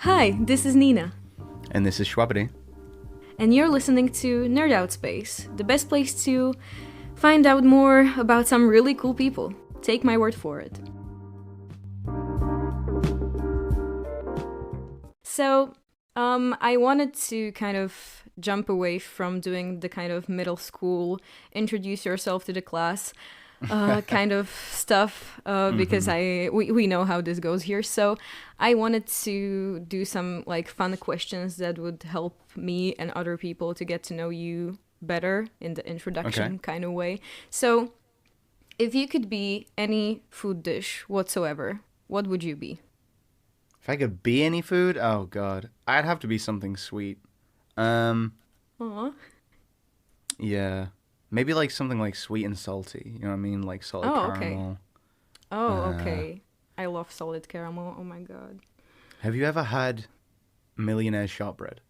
Hi, this is Nina, And this is Shwabadi. and you're listening to Nerd Out Space, the best place to find out more about some really cool people. Take my word for it. So, I wanted to kind of jump away from doing the kind of middle school, introduce yourself to the class kind of stuff because we know how this goes here. So I wanted to do some like fun questions that would help me and other people to get to know you better in the introduction kind of way. So if you could be any food dish whatsoever, what would you be? If I could be any food, oh god, I'd have to be something sweet. Aw. Yeah, maybe like something like sweet and salty. You know what I mean, like salted caramel. Okay. I love salted caramel. Oh my god. Have you ever had millionaire shortbread?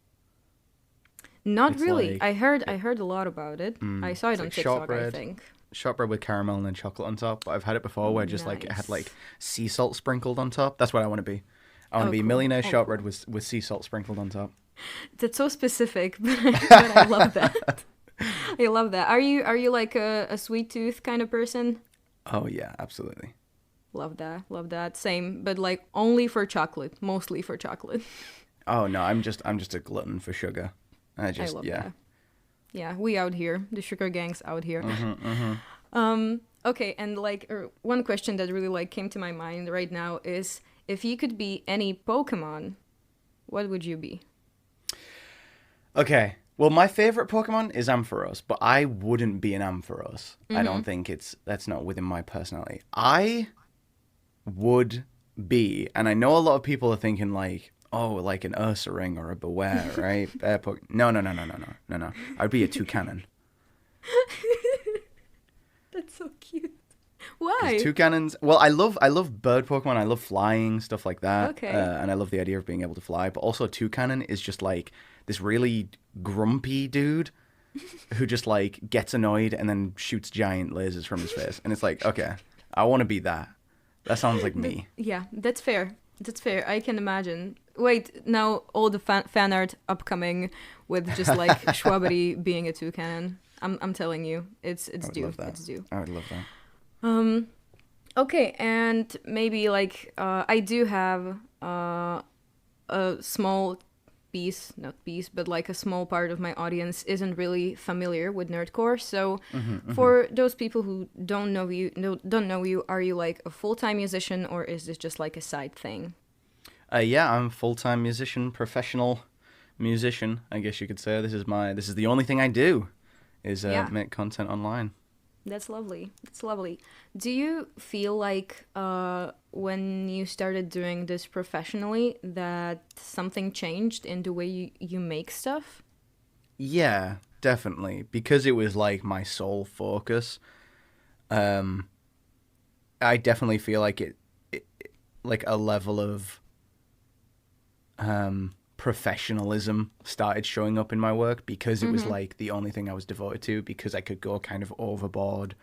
Not It's really. like- I heard a lot about it. I saw it it's on like TikTok, I shortbread. think. Shortbread with caramel and then chocolate on top. But I've had it before where just like it had Nice. like sea salt sprinkled on top. That's what I want to be. I want Oh, to be cool. millionaire Oh, shortbread with sea salt sprinkled on top. That's so specific, but I love that. I love that. Are you like a sweet tooth kind of person? Oh yeah, absolutely. Love that. Same, but like only for chocolate, mostly for chocolate. Oh no, I'm just a glutton for sugar. I love yeah. that. Yeah, we out here, the sugar gang's out here. Okay, and like one question that really like came to my mind right now is if you could be any Pokemon, what would you be? Okay. Well, my favorite Pokemon is Ampharos, but I wouldn't be an Ampharos. I don't think that's not within my personality. I would be, and I know a lot of people are thinking like, oh, like an Ursaring or a Beware, right? No. I'd be a Toucanon. That's so cute. Why? Toucanons. Well, I love bird Pokemon. I love flying, stuff like that. Okay. And I love the idea of being able to fly. But also, Toucanon is just like this really grumpy dude who just like gets annoyed and then shoots giant lasers from his face. And it's like, okay, I want to be that. That sounds like me. Yeah, that's fair. That's fair. I can imagine. Wait, now all the fan art upcoming with just like Shwabadi being a toucan. I'm telling you, it's I would due. love that. It's due. I would love that. Okay, and maybe like I do have a small piece, not piece, but like a small part of my audience isn't really familiar with nerdcore. So for those people who don't know you, are you like a full-time musician or is this just like a side thing? Yeah, I'm a full-time musician, professional musician, I guess you could say. This is the only thing I do is make content online. That's lovely. That's lovely. Do you feel like when you started doing this professionally that something changed in the way you make stuff? Yeah, definitely. Because it was like my sole focus. I definitely feel like it like a level of professionalism started showing up in my work because it was like the only thing I was devoted to, because I could go kind of overboard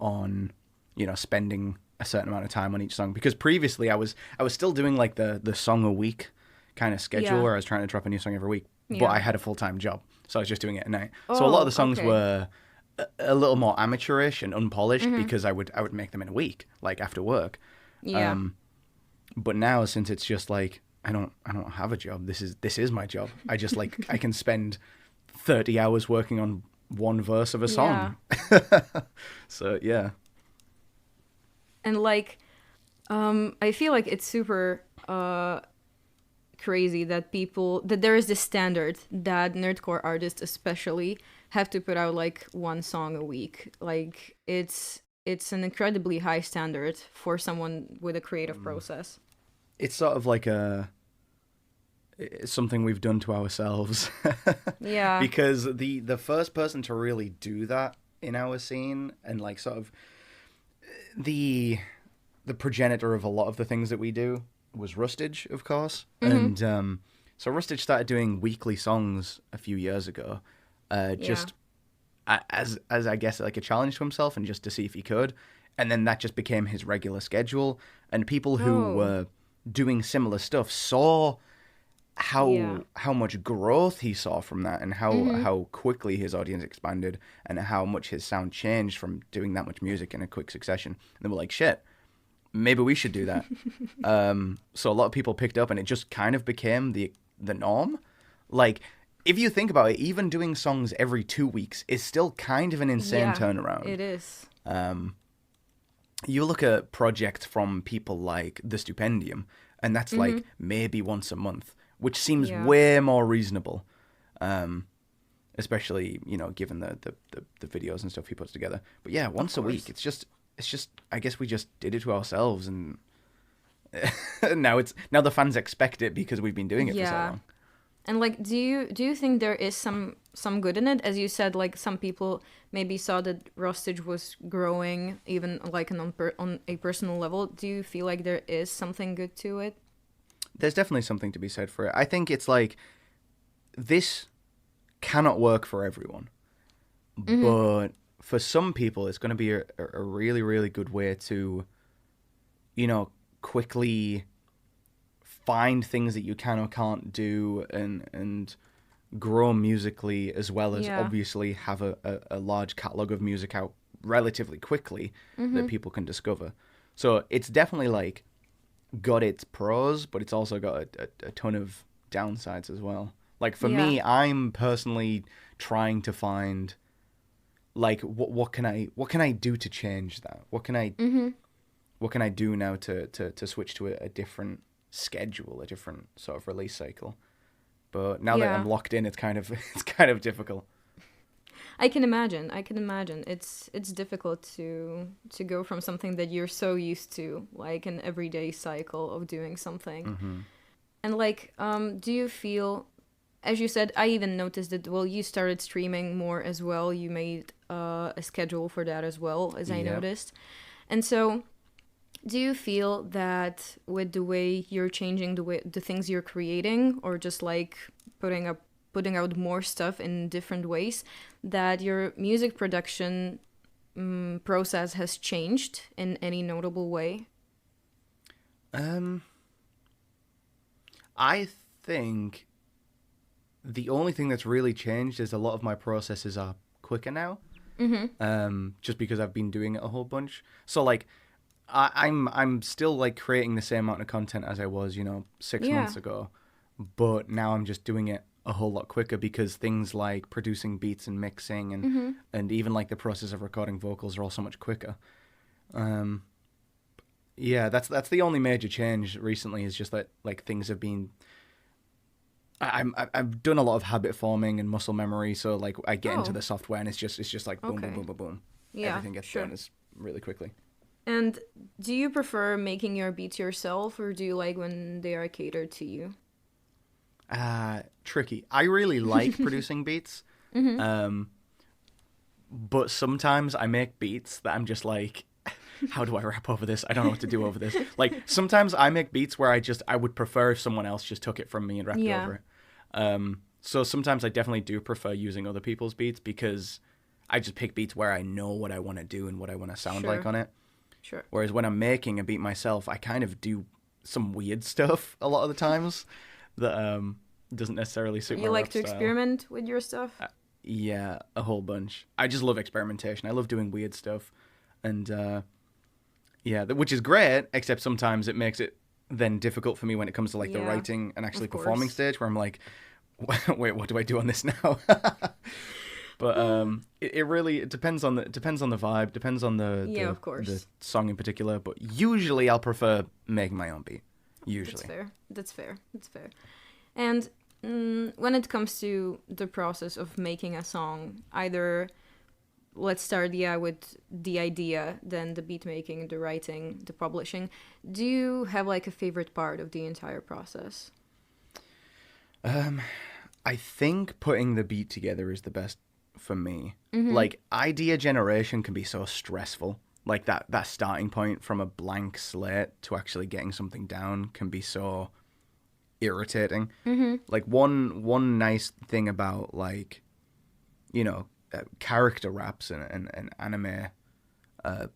on, spending a certain amount of time on each song. Because previously I was still doing like the song a week kind of schedule where I was trying to drop a new song every week, but I had a full-time job, so I was just doing it at night. So a lot of the songs were a little more amateurish and unpolished because I would make them in a week, like after work. Yeah. But now, since it's just like I don't have a job. This is my job. I just like I can spend 30 hours working on one verse of a song. So yeah. And like I feel like it's super crazy that there is this standard that nerdcore artists especially have to put out like one song a week. Like it's an incredibly high standard for someone with a creative process. It's sort of like it's something we've done to ourselves. Yeah. Because the first person to really do that in our scene, and like sort of the progenitor of a lot of the things that we do, was Rustage, of course. And so Rustage started doing weekly songs a few years ago, just as I guess like a challenge to himself and just to see if he could. And then that just became his regular schedule. And people who were doing similar stuff saw how much growth he saw from that, and how quickly his audience expanded, and how much his sound changed from doing that much music in a quick succession. And they were like, shit, maybe we should do that. So a lot of people picked up, and it just kind of became the norm. Like, if you think about it, even doing songs every 2 weeks is still kind of an insane turnaround. It is. You look at projects from people like The Stupendium, and that's like maybe once a month, which seems way more reasonable. Especially, you know, given the videos and stuff he puts together. But yeah, once a week, it's just I guess we just did it to ourselves, and now the fans expect it because we've been doing it for so long. And like, do you think there is some good in it? As you said, like, some people maybe saw that Rustage was growing, even like on a personal level. Do you feel like there is something good to it? There's definitely something to be said for it. I think it's like, this cannot work for everyone, but for some people, it's going to be a really, really good way to, you know, quickly find things that you can or can't do, and grow musically, as well as obviously have a large catalogue of music out relatively quickly that people can discover. So it's definitely like got its pros, but it's also got a ton of downsides as well. Like, for me, I'm personally trying to find, like, what can I do to change that? What can I do now to switch to a different schedule, a different sort of release cycle? But now that I'm locked in, it's kind of difficult. I can imagine. It's difficult to go from something that you're so used to, like an everyday cycle of doing something. And like, do you feel, as you said, I even noticed that, well, you started streaming more as well. You made a schedule for that as well, as I noticed. And so, do you feel that with the way you're changing the things you're creating, or just like putting out more stuff in different ways, that your music production process has changed in any notable way? I think the only thing that's really changed is a lot of my processes are quicker now. Just because I've been doing it a whole bunch. So like, I'm still like creating the same amount of content as I was, you know, 6 months ago, but now I'm just doing it a whole lot quicker, because things like producing beats and mixing and even like the process of recording vocals are all so much quicker. Yeah, that's the only major change recently, is just that like things have been. I've done a lot of habit forming and muscle memory, so like I get into the software and it's just like boom, boom, boom, boom, boom. Yeah, everything gets done really quickly. And do you prefer making your beats yourself, or do you like when they are catered to you? Tricky. I really like producing beats. But sometimes I make beats that I'm just like, how do I rap over this? I don't know what to do over this. Like, sometimes I make beats where I would prefer if someone else just took it from me and rapped over it. So sometimes I definitely do prefer using other people's beats, because I just pick beats where I know what I want to do and what I want to sound like on it. Sure. Whereas when I'm making a beat myself, I kind of do some weird stuff a lot of the times that doesn't necessarily suit my rap You like to style. experiment with your stuff? Yeah, a whole bunch. I just love experimentation. I love doing weird stuff. And which is great, except sometimes it makes it then difficult for me when it comes to like the writing and actually performing stage, where I'm like, wait, what do I do on this now? But it really depends on the vibe, depends on the song in particular. But usually I'll prefer making my own beat. Usually. That's fair. And when it comes to the process of making a song, either let's start with the idea, then the beat making, the writing, the publishing. Do you have like a favorite part of the entire process? I think putting the beat together is the best for me. Like, idea generation can be so stressful. Like that starting point from a blank slate to actually getting something down can be so irritating. Like one nice thing about, like, you know, character raps and anime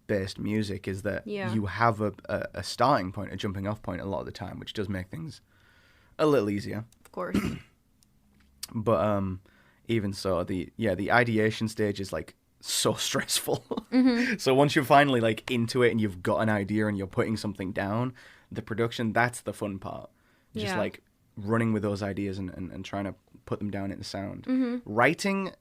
based music is that you have a starting point, a jumping off point a lot of the time, which does make things a little easier. Of course. But even so, the ideation stage is like so stressful. So once you're finally like into it and you've got an idea and you're putting something down, the production, that's the fun part. Just like running with those ideas and trying to put them down into sound. Writing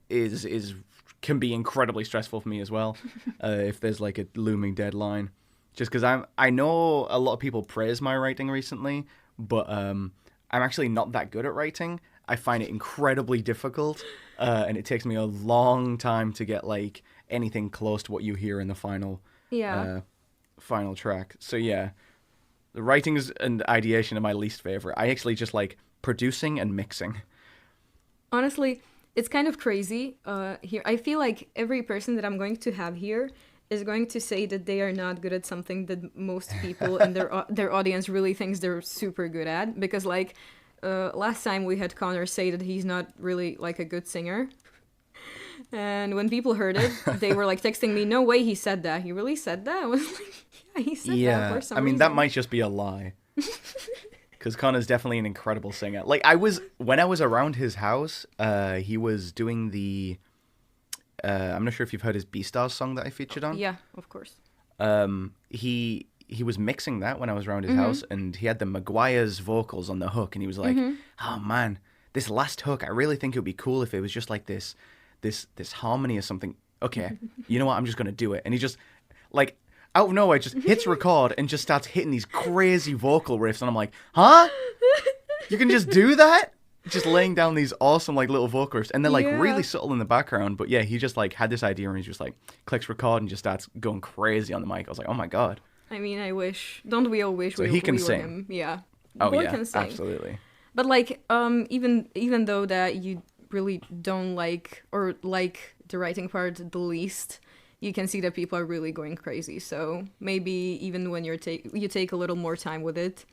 can be incredibly stressful for me as well. If there's like a looming deadline, just because I know a lot of people praise my writing recently, but I'm actually not that good at writing. I find it incredibly difficult, and it takes me a long time to get like anything close to what you hear in the final track. So yeah, the writings and ideation are my least favorite. I actually just like producing and mixing. Honestly, it's kind of crazy here. I feel like every person that I'm going to have here is going to say that they are not good at something that most people in their audience really thinks they're super good at. Because like last time we had Connor say that he's not really like a good singer. And when people heard it, they were like texting me, "No way he said that. He really said that?" I was like, "Yeah, he said that for some reason." That might just be a lie. Because Connor's definitely an incredible singer. Like when I was around his house, he was doing the. I'm not sure if you've heard his B-Stars song that I featured on. Yeah, of course. He was mixing that when I was around his house, and he had the Maguire's vocals on the hook, and he was like, "Oh man, this last hook, I really think it would be cool if it was just like this harmony or something. Okay, you know what? I'm just gonna do it." And he just like out of nowhere just hits record and just starts hitting these crazy vocal riffs, and I'm like, "Huh? You can just do that?" Just laying down these awesome like little vocal riffs, and they're like really subtle in the background. But yeah, he just like had this idea, and he just like clicks record and just starts going crazy on the mic. I was like, "Oh my god." I mean, I wish. Don't we all wish he can we sing. were him? Yeah. Oh Boy yeah, can sing. absolutely. But like, even though that you really don't like or like the writing part the least, you can see that people are really going crazy. So maybe even when you take a little more time with it,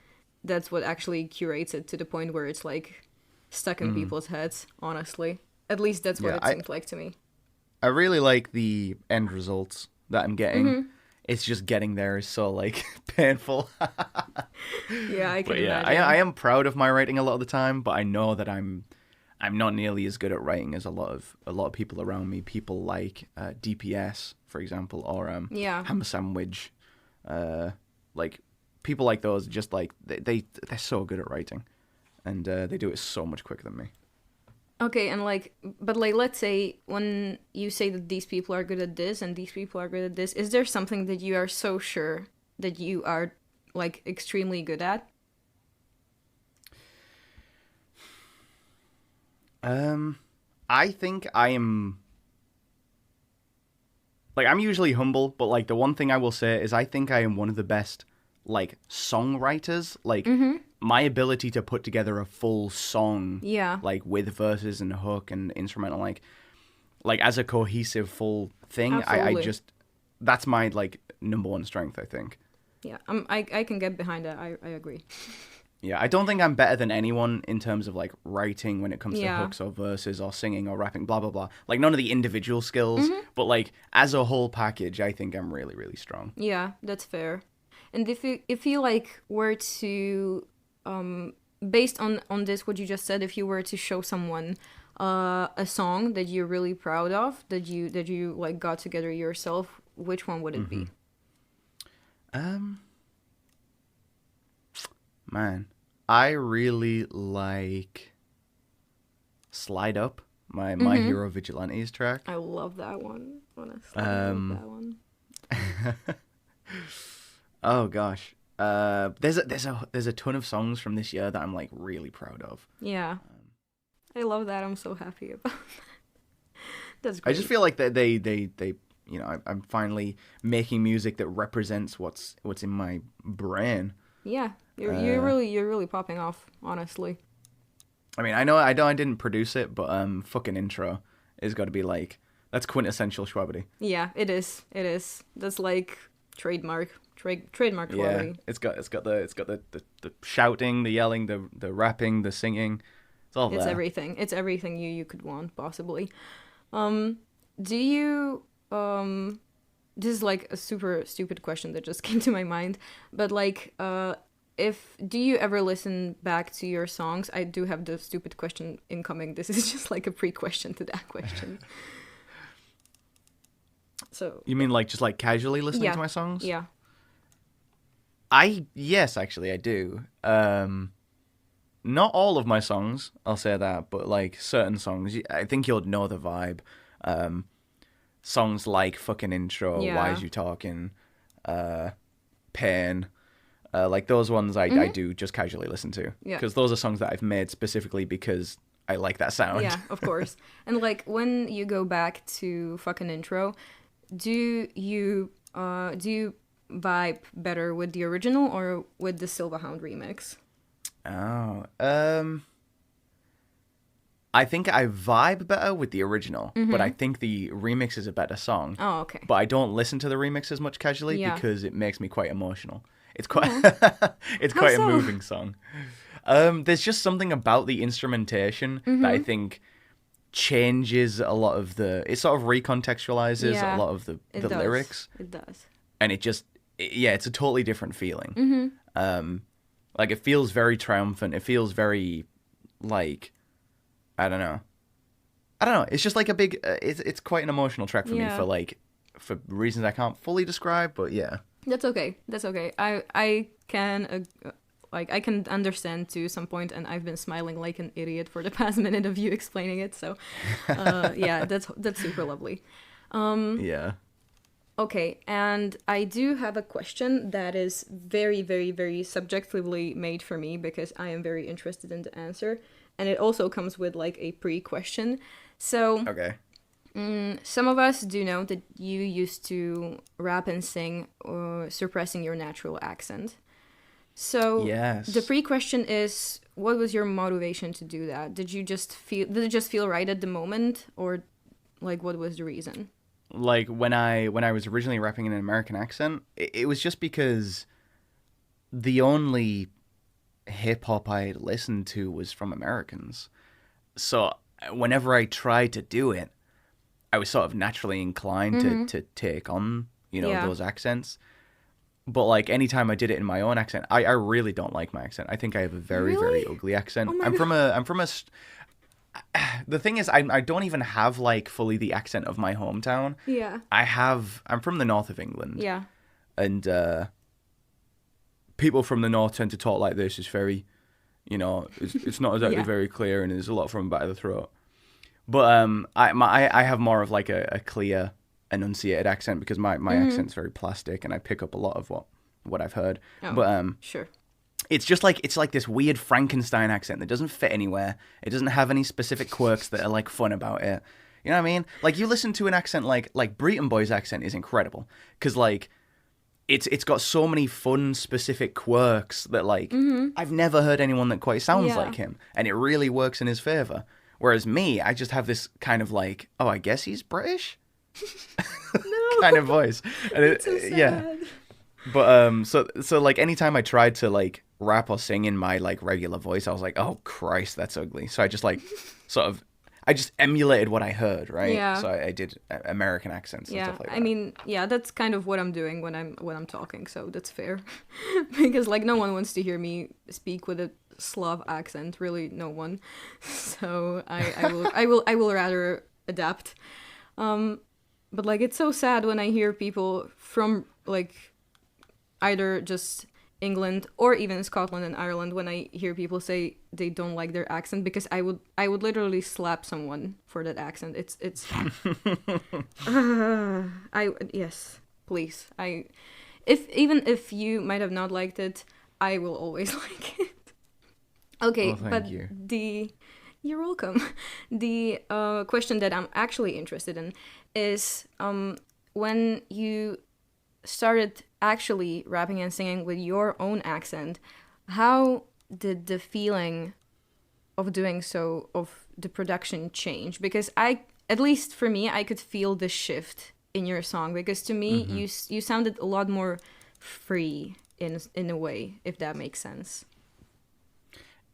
that's what actually curates it to the point where it's like stuck in people's heads. Honestly, at least that's what it seemed like to me. I really like the end results that I'm getting. It's just getting there is so like painful. Yeah, I can imagine. I am proud of my writing a lot of the time, but I know that I'm not nearly as good at writing as a lot of people around me. People like DPS, for example, or Hammer Sandwich, like people like those. Just like they're so good at writing, and they do it so much quicker than me. Okay, and but let's say when you say that these people are good at this and these people are good at this, is there something that you are so sure that you are like extremely good at? I think I am. Like, I'm usually humble, but like the one thing I will say is I think I am one of the best like songwriters. Like my ability to put together a full song, like with verses and hook and instrumental, like as a cohesive full thing. I just that's my like number one strength, I think. Yeah, I can get behind that. I agree. Yeah, I don't think I'm better than anyone in terms of like writing when it comes to hooks or verses or singing or rapping, blah blah blah. Like none of the individual skills, but like as a whole package, I think I'm really really strong. Yeah, that's fair. And if you like were to based on this what you just said, if you were to show someone a song that you're really proud of that you like got together yourself, which one would it be? Man, I really like Slide Up, my My Hero Vigilantes track. I love that one, honestly. I love that one. Oh gosh. There's a ton of songs from this year that I'm like really proud of. Yeah. I love that. I'm so happy about that. That's great. I just feel like that they you know, I'm finally making music that represents what's in my brain. Yeah. You're really popping off, honestly. I mean, I know I didn't produce it, but fucking intro is got to be like that's quintessential Shwabadi. Yeah, it is. That's like trademark Shwabadi. Yeah, it's got the shouting, the yelling, the rapping, the singing. It's all there. It's everything. It's everything you could want possibly. Do you this is like a super stupid question that just came to my mind, but like do you ever listen back to your songs? I do have the stupid question incoming. This is just like a pre-question to that question. So you mean like just like casually listening to my songs? Yeah. Yes, actually I do. Not all of my songs, I'll say that, but like certain songs, I think you'll know the vibe. Songs like Fucking Intro, Why Is You Talking, Pain, like those ones I do just casually listen to. Because those are songs that I've made specifically because I like that sound. Yeah, of course. And like when you go back to Fucking Intro, do you vibe better with the original or with the Silverhound remix? Oh, I think I vibe better with the original, but I think the remix is a better song. Oh, okay. But I don't listen to the remix as much casually because it makes me quite emotional. It's quite it's How quite so? a moving song. There's just something about the instrumentation that I think changes a lot of it sort of recontextualizes a lot of the lyrics. It does. And it's a totally different feeling. Like it feels very triumphant. It feels very like I don't know. It's just like a big. It's quite an emotional track for me for reasons I can't fully describe. But yeah, that's okay. I can I can understand to some point, and I've been smiling like an idiot for the past minute of you explaining it. So yeah, that's super lovely. Yeah. Okay, and I do have a question that is very, very, very subjectively made for me because I am very interested in the answer. And it also comes with like a pre-question. So, okay. Some of us do know that you used to rap and sing suppressing your natural accent. So, yes. The pre-question is, what was your motivation to do that? Did it just feel right at the moment, or like what was the reason? Like when I was originally rapping in an American accent, it was just because the only hip hop I listened to was from Americans. So whenever I tried to do it, I was sort of naturally inclined to take on, those accents. But like anytime I did it in my own accent, I really don't like my accent. I think I have a very, very ugly accent. Oh my I'm from a the thing is, I don't even have like fully the accent of my hometown. Yeah. I'm from the north of England. Yeah. And people from the north tend to talk like this. It's very, it's not exactly very clear, and there's a lot from the back of the throat. But I have more of like a clear, enunciated accent because my accent's very plastic, and I pick up a lot of what I've heard. Oh, but sure. It's just like it's like this weird Frankenstein accent that doesn't fit anywhere. It doesn't have any specific quirks that are like fun about it. You know what I mean? Like you listen to an accent like Breton Boy's accent is incredible because like it's got so many fun specific quirks that like I've never heard anyone that quite sounds like him, and it really works in his favor. Whereas me, I just have this kind of like, oh, I guess he's British kind of voice. And it's so sad. Yeah. But so like anytime I tried to like rap or sing in my like regular voice, I was like, oh Christ, that's ugly. So I just like I just emulated what I heard, right? Yeah. So I did American accents and stuff like that. I mean, yeah, that's kind of what I'm doing when I'm talking, so that's fair. Because like no one wants to hear me speak with a Slav accent, really no one. So I will rather adapt. But like it's so sad when I hear people from like either just England or even Scotland and Ireland, when I hear people say they don't like their accent, because I would literally slap someone for that accent. It's yes, please. Even if you might have not liked it, I will always like it. Okay, well, but you. You're welcome. The question that I'm actually interested in is when you started actually rapping and singing with your own accent, how did the feeling of doing so, of the production, change? Because at least for me, I could feel the shift in your song, because to me, you sounded a lot more free in a way, if that makes sense.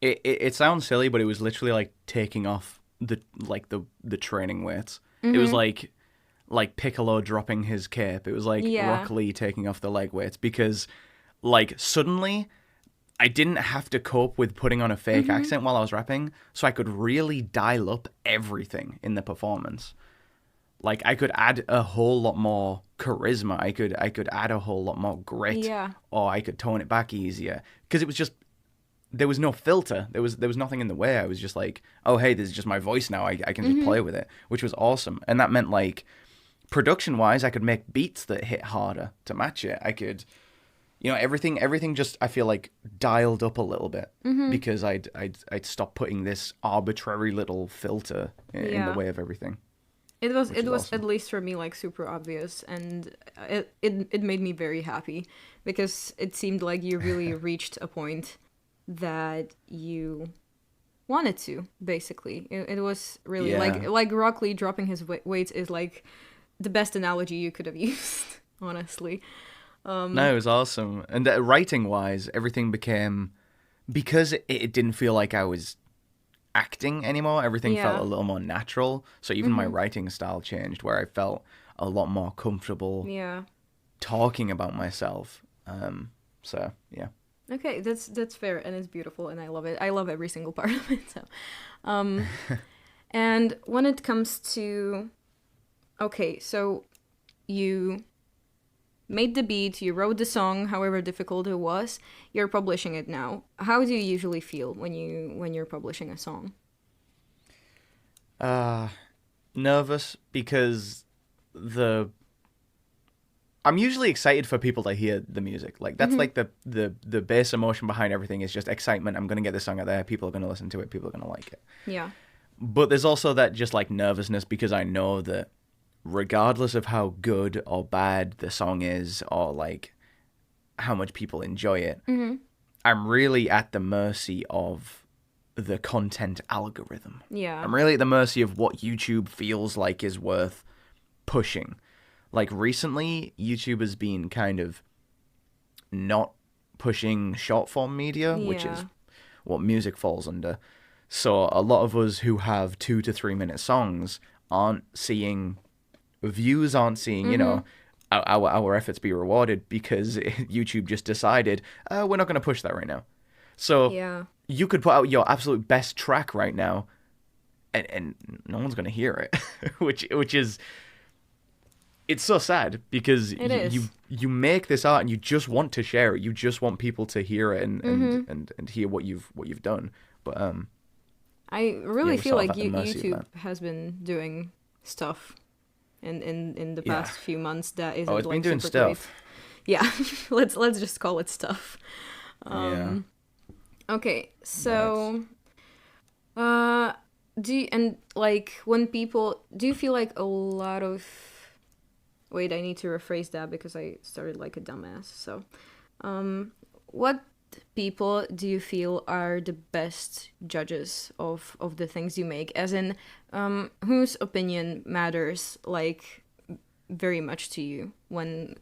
It sounds silly, but it was literally like taking off the training weights. It was like Piccolo dropping his cape. It was like Rock Lee taking off the leg weights, because like suddenly I didn't have to cope with putting on a fake accent while I was rapping, so I could really dial up everything in the performance. Like, I could add a whole lot more charisma. I could add a whole lot more grit, or I could tone it back easier, because it was just, there was no filter. There was nothing in the way. I was just like, oh hey, this is just my voice now. I can just play with it, which was awesome. And that meant, like, production wise, I could make beats that hit harder to match it. I could, you know, everything just, I feel like, dialed up a little bit, because I'd stop putting this arbitrary little filter in the way of everything. It was awesome. At least for me, like, super obvious, and it made me very happy, because it seemed like you really reached a point that you wanted to, basically. It was really like Rock Lee dropping his weights is like the best analogy you could have used, honestly. No, it was awesome. And writing wise, everything became, because it didn't feel like I was acting anymore, everything felt a little more natural. So even my writing style changed, where I felt a lot more comfortable talking about myself. So yeah. Okay, that's fair, and it's beautiful, and I love it. I love every single part of it. So, and when it comes to, okay, so you made the beat, you wrote the song, however difficult it was. You're publishing it now. How do you usually feel when you're publishing a song? Nervous, because I'm usually excited for people to hear the music. Like, that's like the base emotion behind everything is just excitement. I'm gonna get this song out there. People are gonna listen to it. People are gonna like it. Yeah. But there's also that just like nervousness, because I know that regardless of how good or bad the song is, or like how much people enjoy it, I'm really at the mercy of the content algorithm. Yeah. I'm really at the mercy of what YouTube feels like is worth pushing. Like, recently, YouTube has been kind of not pushing short form media, which is what music falls under. So a lot of us who have 2 to 3 minute songs aren't seeing views, you know, our efforts be rewarded, because YouTube just decided, we're not going to push that right now. So you could put out your absolute best track right now, and no one's going to hear it, which is, it's so sad, because you make this art and you just want to share it. You just want people to hear it and hear what you've done. But I really feel like YouTube has been doing stuff in the past few months that isn't it's like been doing super stuff. Great. Yeah, let's just call it stuff. Okay, so do you feel like a lot of, wait, I need to rephrase that because I started like a dumbass. So, what people do you feel are the best judges of the things you make? As in, whose opinion matters like very much to you when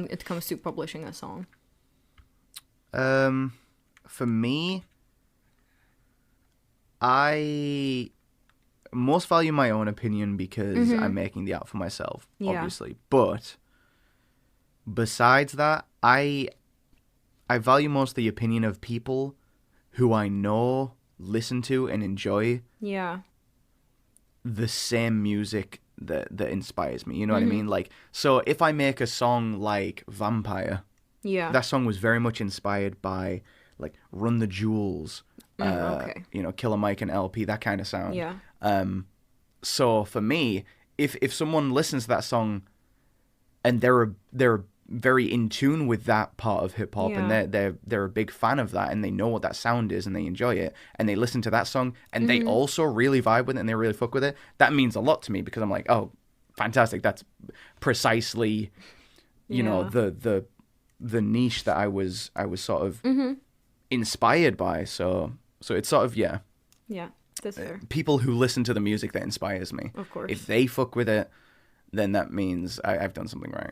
it comes to publishing a song? For me, I most value my own opinion, because I'm making the art for myself, obviously. But besides that, I value most the opinion of people who I know listen to and enjoy the same music that inspires me. You know what I mean? Like, so if I make a song like Vampire, that song was very much inspired by like Run the Jewels, you know, Killer Mike and LP, that kind of sound. So for me, if someone listens to that song and they're very in tune with that part of hip hop, and they're a big fan of that, and they know what that sound is and they enjoy it, and they listen to that song and they also really vibe with it and they really fuck with it, that means a lot to me, because I'm like, oh, fantastic, that's precisely, you know, the niche that I was sort of inspired by. So it's sort of that's fair. People who listen to the music that inspires me, of course, if they fuck with it, then that means I've done something right.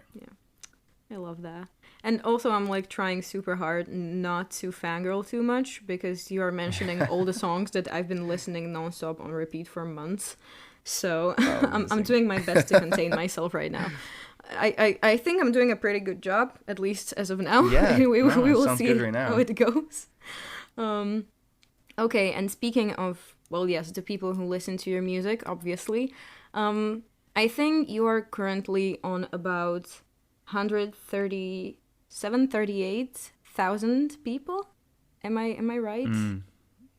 I love that. And also, I'm like trying super hard not to fangirl too much, because you are mentioning all the songs that I've been listening nonstop on repeat for months. So I'm doing my best to contain myself right now. I think I'm doing a pretty good job, at least as of now. Yeah, we no, will sounds see good right now. how it goes. Okay, and speaking of, well, yes, the people who listen to your music, obviously, I think you are currently on about 38,000 people. Am I right?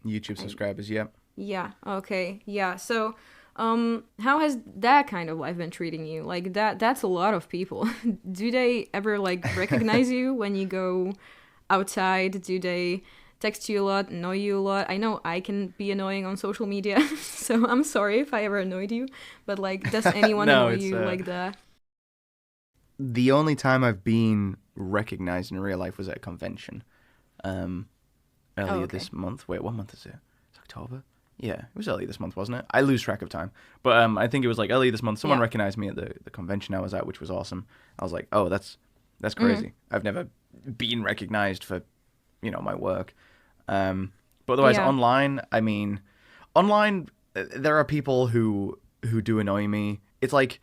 YouTube subscribers, yep. Yeah. Okay. Yeah. So, how has that kind of life been treating you? Like that's a lot of people. Do they ever like recognize you when you go outside? Do they text you a lot, annoy you a lot? I know I can be annoying on social media, so I'm sorry if I ever annoyed you. But like, does anyone No, annoy it's, you like that? The only time I've been recognized in real life was at a convention. Earlier okay. this month. Wait, what month is it? It's October? Yeah, it was earlier this month, wasn't it? I lose track of time. But I think it was like earlier this month. Someone Yeah. recognized me at the convention I was at, which was awesome. I was like, oh, that's crazy. I've never been recognized for, my work. But otherwise, Yeah. online, I mean, online, there are people who do annoy me. It's like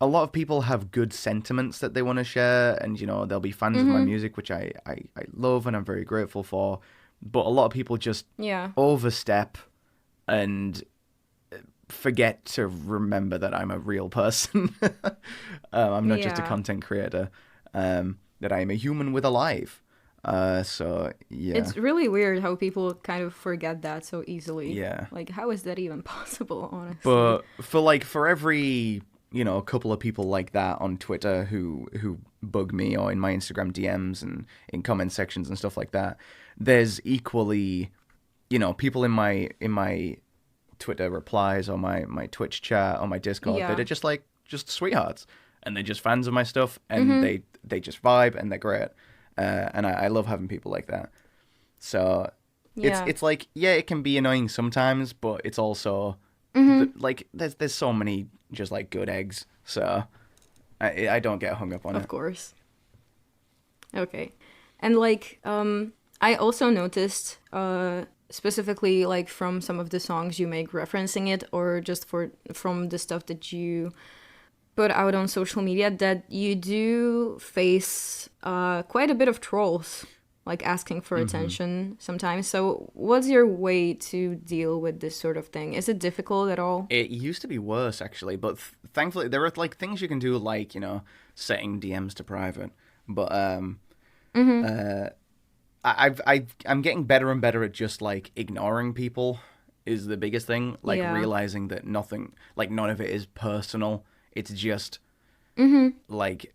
a lot of people have good sentiments that they want to share, and they'll be fans of my music, which I love and I'm very grateful for. But a lot of people just Yeah. overstep and forget to remember that I'm a real person. I'm not just a Yeah. content creator. That I am a human with a life. So yeah, It's really weird how people kind of forget that so easily. yeah. Like, how is that even possible, honestly? But for every couple of people like that on Twitter who bug me, or in my Instagram DMs and in comment sections and stuff like that, there's equally, people in my Twitter replies or my Twitch chat or my Discord Yeah. that are just sweethearts, and they're just fans of my stuff, and they just vibe and they're great, and I love having people like that. So Yeah. it's like, yeah, it can be annoying sometimes, but it's also like there's so many just like good eggs, so I don't get hung up on Of it. course. Okay. And like, I also noticed, specifically like from some of the songs you make referencing it, or just from the stuff that you put out on social media, that you do face quite a bit of trolls, like asking for attention sometimes. So what's your way to deal with this sort of thing? Is it difficult at all? It used to be worse, actually, but thankfully there are like things you can do, like setting DMs to private. But I'm getting better and better at just like ignoring people is the biggest thing. Like Yeah. realizing that none of it is personal. It's just like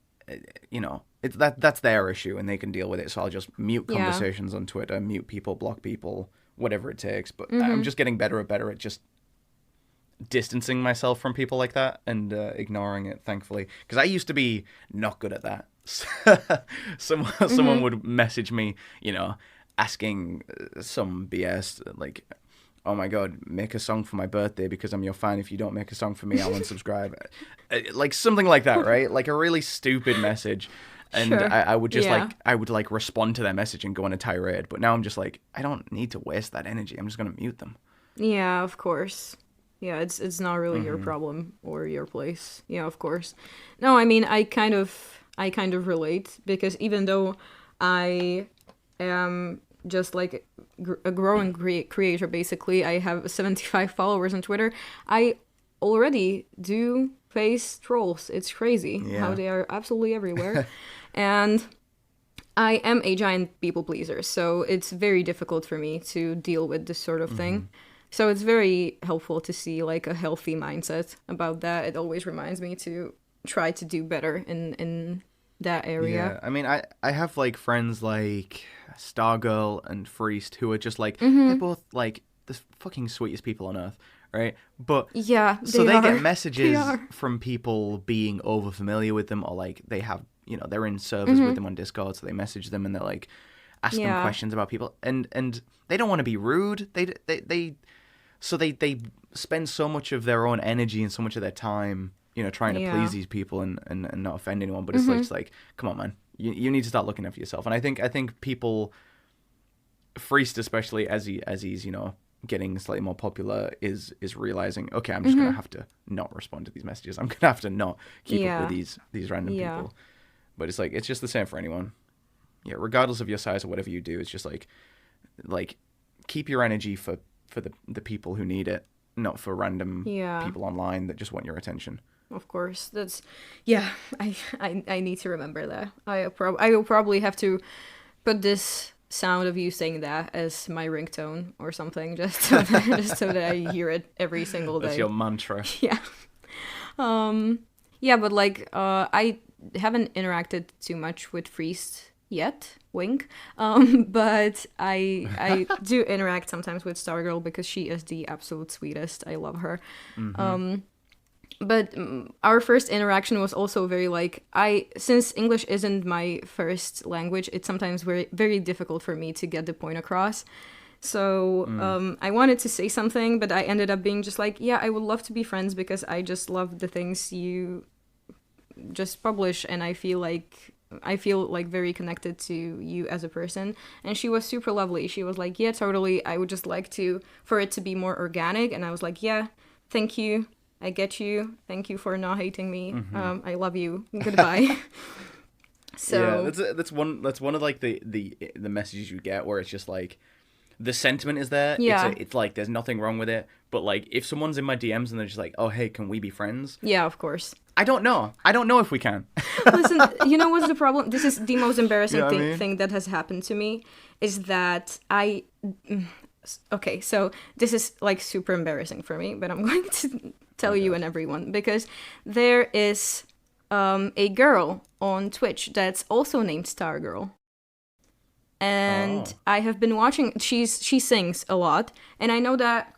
it's that's their issue and they can deal with it. So I'll just mute Yeah. conversations on Twitter, mute people, block people, whatever it takes. But I'm just getting better and better at just distancing myself from people like that and ignoring it, thankfully, because I used to be not good at that. Someone would message me, asking some BS like, oh my god, make a song for my birthday because I'm your fan. If you don't make a song for me, I'll unsubscribe. Like something like that, right? Like a really stupid message. And Sure. I would just Yeah. I would like respond to their message and go on a tirade. But now I'm just like, I don't need to waste that energy. I'm just gonna mute them. Yeah, of course. Yeah, it's not really your problem or your place. Yeah, of course. No, I mean, I kind of relate, because even though I am just like a growing creator, basically, I have 75 followers on Twitter, I already do face trolls. It's crazy how Yeah. they are absolutely everywhere. And I am a giant people pleaser, so it's very difficult for me to deal with this sort of thing. So it's very helpful to see like a healthy mindset about that. It always reminds me to try to do better in that area. Yeah, I mean, I have like friends like Stargirl and Freest who are just like they're both like the fucking sweetest people on earth, right? But Yeah, so they are. get They messages are. from people being over familiar with them, or like they have they're in servers with them on Discord, so they message them and they're like ask them Yeah. questions about people, and they don't want to be rude. They spend so much of their own energy and so much of their time trying to Yeah. please these people and not offend anyone. But it's like, come on, man, you need to start looking after yourself. And I think people, Freest especially, as he's getting slightly more popular is realizing, okay, I'm just gonna have to not respond to these messages. I'm gonna have to not keep up with these random people. But it's like, it's just the same for anyone. Yeah, regardless of your size or whatever you do, it's just like keep your energy for the people who need it, not for random people online that just want your attention. Of course, that's I need to remember that. I will probably have to put this sound of you saying that as my ringtone or something, just so that I hear it every single day. That's your mantra. Yeah. Yeah, but like I haven't interacted too much with Freeze yet, wink. But I do interact sometimes with Stargirl because she is the absolute sweetest. I love her. But our first interaction was also very like, since English isn't my first language, it's sometimes very, very difficult for me to get the point across. So I wanted to say something, but I ended up being just like, yeah, I would love to be friends because I just love the things you just publish, and I feel like very connected to you as a person. And she was super lovely. She was like, yeah, totally. I would just like for it to be more organic. And I was like, yeah, thank you. I get you. Thank you for not hating me. I love you. Goodbye. So yeah, that's one of like the messages you get where it's just like the sentiment is there. Yeah. It's like there's nothing wrong with it. But like if someone's in my DMs and they're just like, oh hey, can we be friends? Yeah, of course. I don't know if we can. Listen, you know what's the problem? This is the most embarrassing thing that has happened to me is that okay, so this is like super embarrassing for me, but I'm going to tell you and everyone, because there is a girl on Twitch that's also named Stargirl. And I have been watching, she sings a lot, and I know that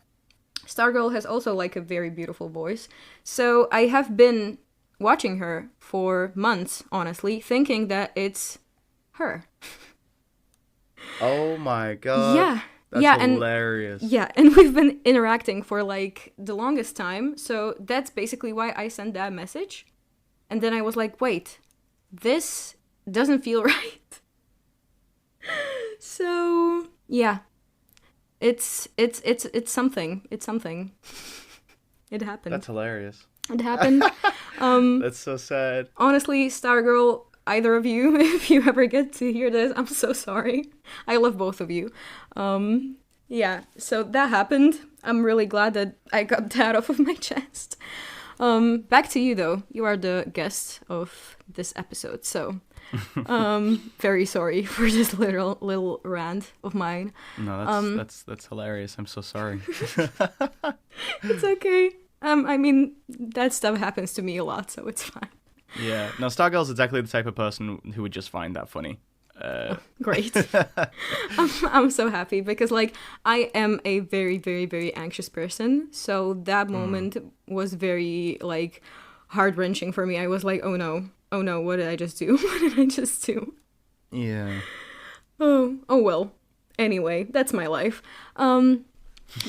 Stargirl has also like a very beautiful voice. So I have been watching her for months, honestly, thinking that it's her. Oh my god. Yeah. That's hilarious. And we've been interacting for like the longest time. So that's basically why I sent that message. And then I was like, wait, this doesn't feel right. So yeah. It's something. It's something. It happened. That's hilarious. It happened. That's so sad. Honestly, Stargirl, either of you, if you ever get to hear this, I'm so sorry. I love both of you. Yeah, so that happened. I'm really glad that I got that off of my chest. Back to you, though. You are the guest of this episode, so very sorry for this little rant of mine. No, that's hilarious. I'm so sorry. It's okay. I mean, that stuff happens to me a lot, so it's fine. Yeah. No, Stargirl's exactly the type of person who would just find that funny. Great. I'm so happy because like I am a very, very, very anxious person. So that moment was very like heart-wrenching for me. I was like, oh no, what did I just do? What did I just do? Yeah. Oh well. Anyway, that's my life.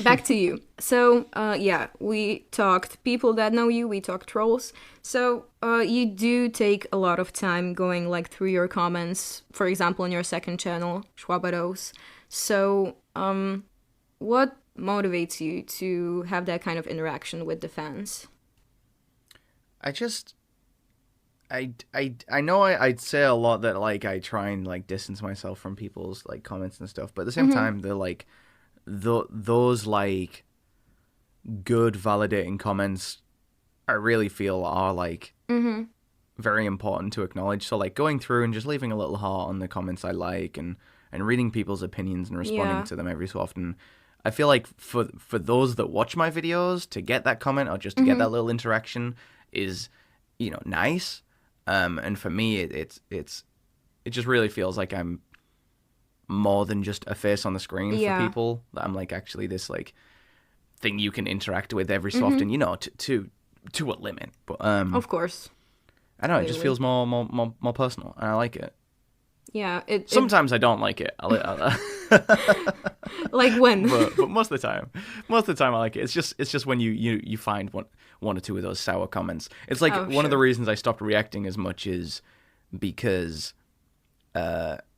Back to you. So, yeah, we talked people that know you, we talked trolls. So, you do take a lot of time going, like, through your comments, for example, on your second channel, Shwabadi. So, what motivates you to have that kind of interaction with the fans? I know I'd say a lot that, like, I try and, like, distance myself from people's, like, comments and stuff, but at the same time, they're, like, those like good validating comments I really feel are like very important to acknowledge. So like going through and just leaving a little heart on the comments I like and reading people's opinions and responding to them every so often. I feel like for those that watch my videos, to get that comment or just to get that little interaction is, you know, nice. And for me it just really feels like I'm more than just a face on the screen for people. That I'm like actually this like thing you can interact with every so often, you know, to a limit. But of course, I don't know. It just feels more personal, and I like it. Yeah. Sometimes I don't like it. Like when? but most of the time I like it. It's just when you find one or two of those sour comments. It's like one of the reasons I stopped reacting as much is because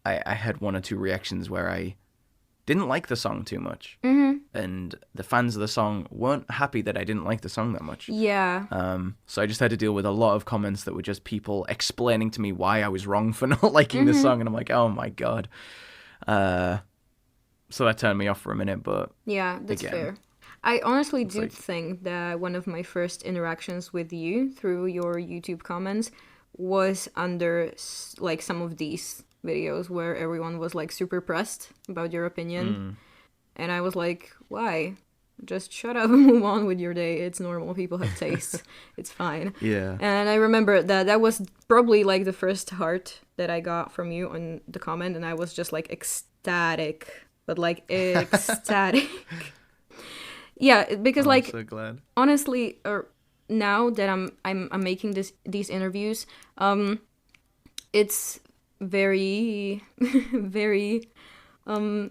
I had one or two reactions where I didn't like the song too much. And the fans of the song weren't happy that I didn't like the song that much. Yeah. So I just had to deal with a lot of comments that were just people explaining to me why I was wrong for not liking the song. And I'm like, oh my God. So that turned me off for a minute, but yeah, that's again, fair. I honestly do like... think that one of my first interactions with you through your YouTube comments was under like some of these videos where everyone was like super pressed about your opinion. And I was like, why? Just shut up and move on with your day. It's normal. People have tastes. It's fine. Yeah. And I remember that was probably like the first heart that I got from you on the comment, and I was just like ecstatic, but like ecstatic. Yeah, because I'm like so glad. honestly, now that I'm making these interviews, it's very very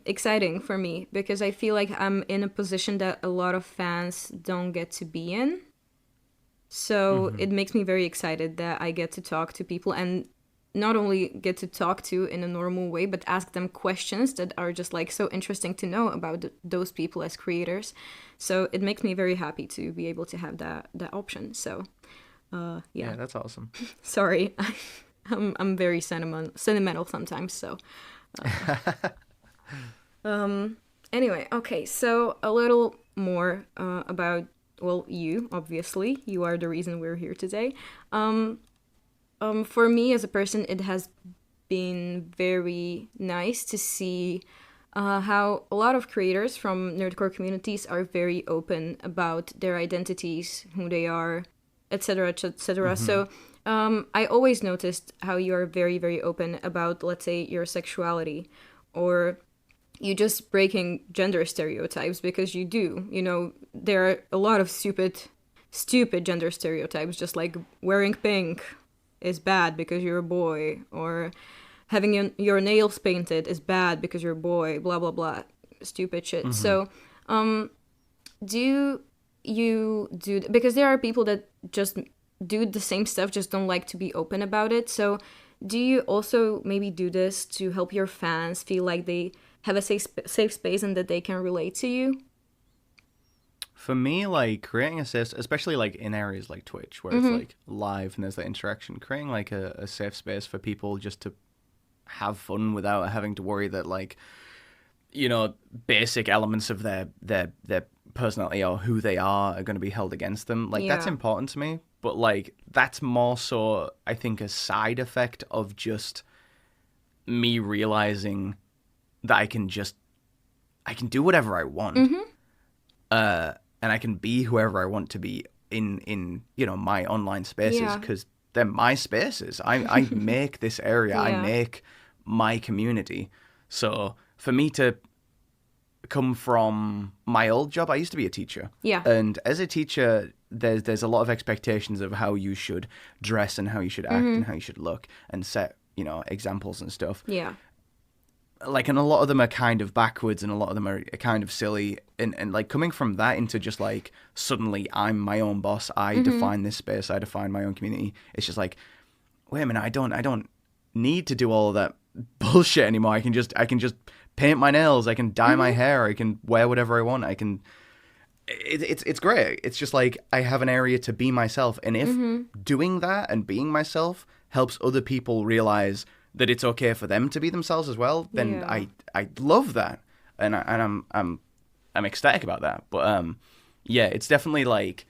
exciting for me because I feel like I'm in a position that a lot of fans don't get to be in. So it makes me very excited that I get to talk to people and not only get to talk to in a normal way, but ask them questions that are just like so interesting to know about those people as creators. So it makes me very happy to be able to have that option. So yeah, that's awesome. Sorry, I'm very sentimental sometimes. So anyway, okay. So a little more about, well, you obviously you are the reason we're here today. For me as a person, it has been very nice to see how a lot of creators from nerdcore communities are very open about their identities, who they are, etc., etc. So I always noticed how you are very, very open about, let's say, your sexuality, or you just breaking gender stereotypes, because you do. You know, there are a lot of stupid gender stereotypes, just like wearing pink is bad because you're a boy, or having your nails painted is bad because you're a boy, blah blah blah, stupid shit. So do you do, because there are people that just do the same stuff, just don't like to be open about it. So do you also maybe do this to help your fans feel like they have a safe space and that they can relate to you? For me, like, creating a safe, especially like in areas like Twitch where it's like live and there's that interaction, creating like a safe space for people just to have fun without having to worry that, like, you know, basic elements of their personality or who they are going to be held against them. Like, that's important to me. But like, that's more so, I think, a side effect of just me realizing that I can do whatever I want. And I can be whoever I want to be in you know, my online spaces, because they're my spaces. I make this area. I make my community. So for me to come from my old job, I used to be a teacher. Yeah. And as a teacher, there's a lot of expectations of how you should dress and how you should act and how you should look, and set, you know, examples and stuff. Yeah. Like, and a lot of them are kind of backwards and a lot of them are kind of silly. And like, coming from that into just like, suddenly I'm my own boss. I define this space. I define my own community. It's just like, wait a minute, I don't need to do all of that bullshit anymore. I can just paint my nails. I can dye my hair. I can wear whatever I want. I can, it's great. It's just like, I have an area to be myself. And if doing that and being myself helps other people realize that it's okay for them to be themselves as well, then I love that, and I'm ecstatic about that. But yeah, it's definitely like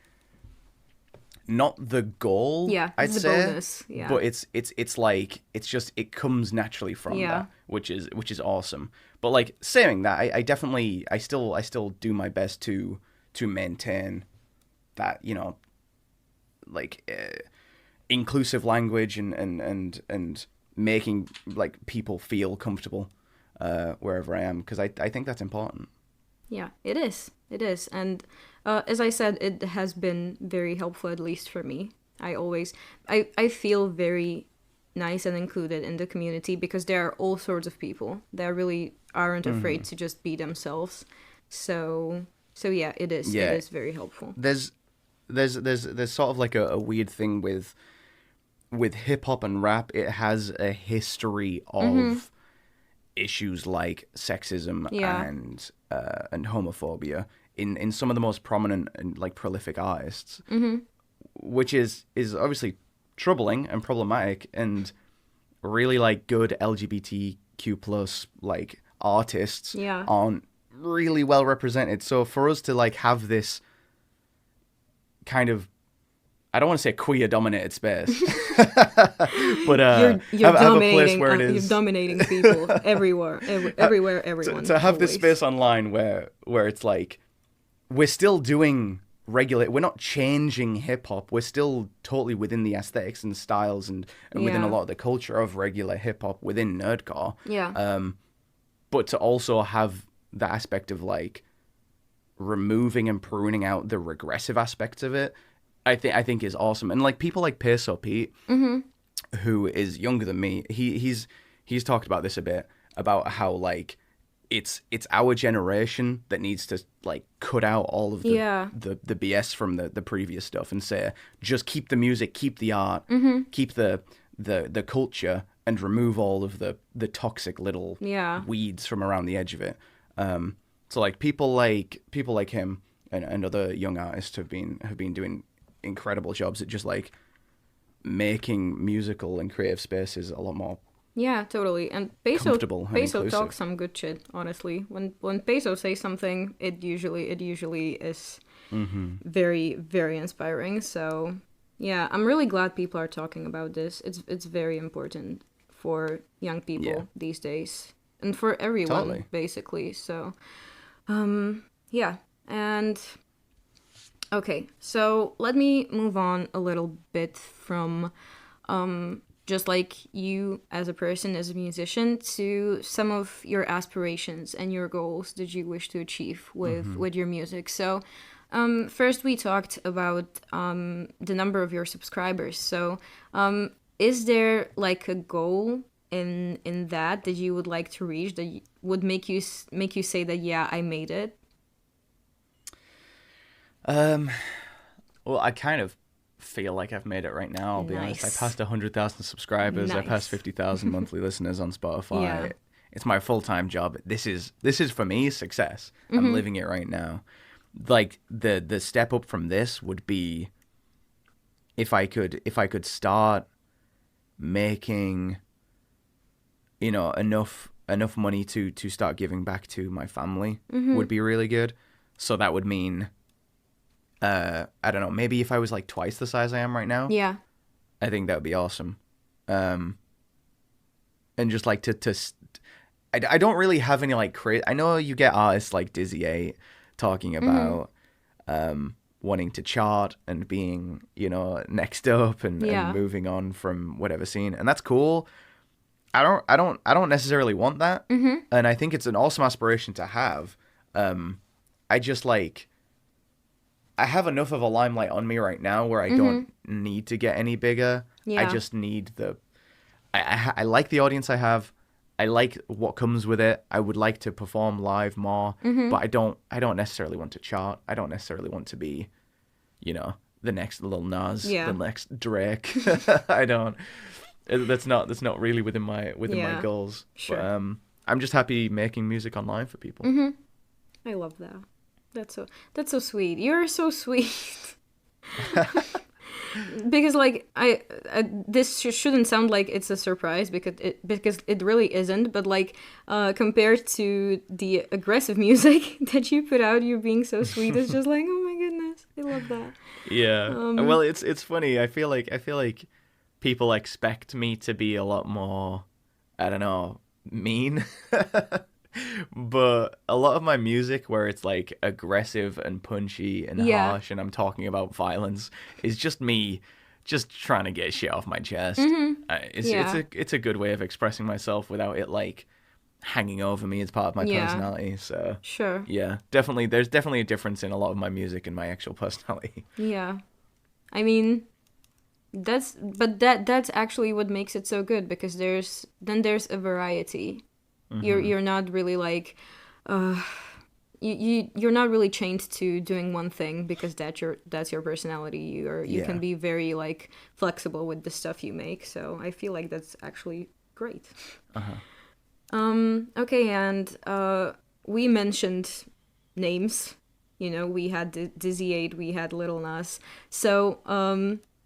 not the goal. Yeah, I'd say. Bonus. Yeah. But it's like, it's just, it comes naturally from that, which is awesome. But like, saying that, I still do my best to maintain that, you know, like inclusive language and making like people feel comfortable wherever I am, because I think that's important. Yeah, it is. And as I said, it has been very helpful, at least for me. I feel very nice and included in the community, because there are all sorts of people that really aren't afraid to just be themselves. So yeah, it is. Yeah. It is very helpful. There's sort of like a weird thing with hip hop and rap. It has a history of issues like sexism Yeah. and homophobia in some of the most prominent and like prolific artists, which is obviously troubling and problematic, and really like good LGBTQ plus like artists Yeah. aren't really well represented. So for us to like have this kind of, I don't want to say queer dominated space, but You're have a place dominating. where it You're is dominating people everywhere. Everywhere. Everyone. to have this always. space online where it's like we're still doing regular, we're not changing hip hop, we're still totally within the aesthetics and styles and within a Yeah. lot of the culture of regular hip hop within nerdcore. Yeah. But to also have the aspect of like removing and pruning out the regressive aspects of it, I think is awesome. And like people like Peso Pete, who is younger than me, he's talked about this a bit, about how like it's our generation that needs to like cut out all of the BS from the previous stuff and say just keep the music, keep the art, keep the culture, and remove all of the toxic little weeds from around the edge of it. So like people like him and other young artists have been doing incredible jobs at just like making musical and creative spaces a lot more Yeah, totally. And Peso comfortable and inclusive. talks some good shit, honestly. When Peso says something, it usually is very, very inspiring. So yeah, I'm really glad people are talking about this. It's very important for young people these days. And for everyone, Totally. basically. So yeah. And okay, so let me move on a little bit from just like you as a person, as a musician, to some of your aspirations and your goals that you wish to achieve with your music. So first we talked about the number of your subscribers. So is there like a goal in that you would like to reach that would make you say that, yeah, I made it? Well, I kind of feel like I've made it right now, I'll be honest. I Nice. passed 100,000 subscribers. I passed Nice. 50,000 monthly listeners on Spotify. Yeah. It's my full-time job. This is for me success. I'm living it right now. Like the step up from this would be if I could start making, you know, enough money to start giving back to my family would be really good. So that would mean I don't know, maybe if I was like twice the size I am right now, Yeah. I think that would be awesome. And just like I don't really have any like I know you get artists like Dizzy 8 talking about wanting to chart and being, you know, next up and moving on from whatever scene, and that's cool. I don't necessarily want that, and I think it's an awesome aspiration to have. I just like, I have enough of a limelight on me right now where I don't need to get any bigger. Yeah. I just need I like the audience I have. I like what comes with it. I would like to perform live more, but I don't necessarily want to chart. I don't necessarily want to be, you know, the next Lil Nas, the next Drake. I don't. That's not really within my goals. Sure. But I'm just happy making music online for people. I love that. That's so sweet. You're so sweet. Because like I this shouldn't sound like it's a surprise because it really isn't. But like compared to the aggressive music that you put out, you being so sweet is just like, oh my goodness, I love that. Yeah. Well, it's funny. I feel like people expect me to be a lot more, I don't know, mean. But a lot of my music where it's like aggressive and punchy and harsh and I'm talking about violence is just me just trying to get shit off my chest. It's a good way of expressing myself without it like hanging over me as part of my personality. So Sure. yeah, definitely there's definitely a difference in a lot of my music and my actual personality. Yeah. I mean, that's actually what makes it so good, because there's a variety. You're not really like you're not really chained to doing one thing because that's your personality. You can be very like flexible with the stuff you make. So I feel like that's actually great. Okay, and we mentioned names. You know, we had Dizzy 8, we had Little Nas. So,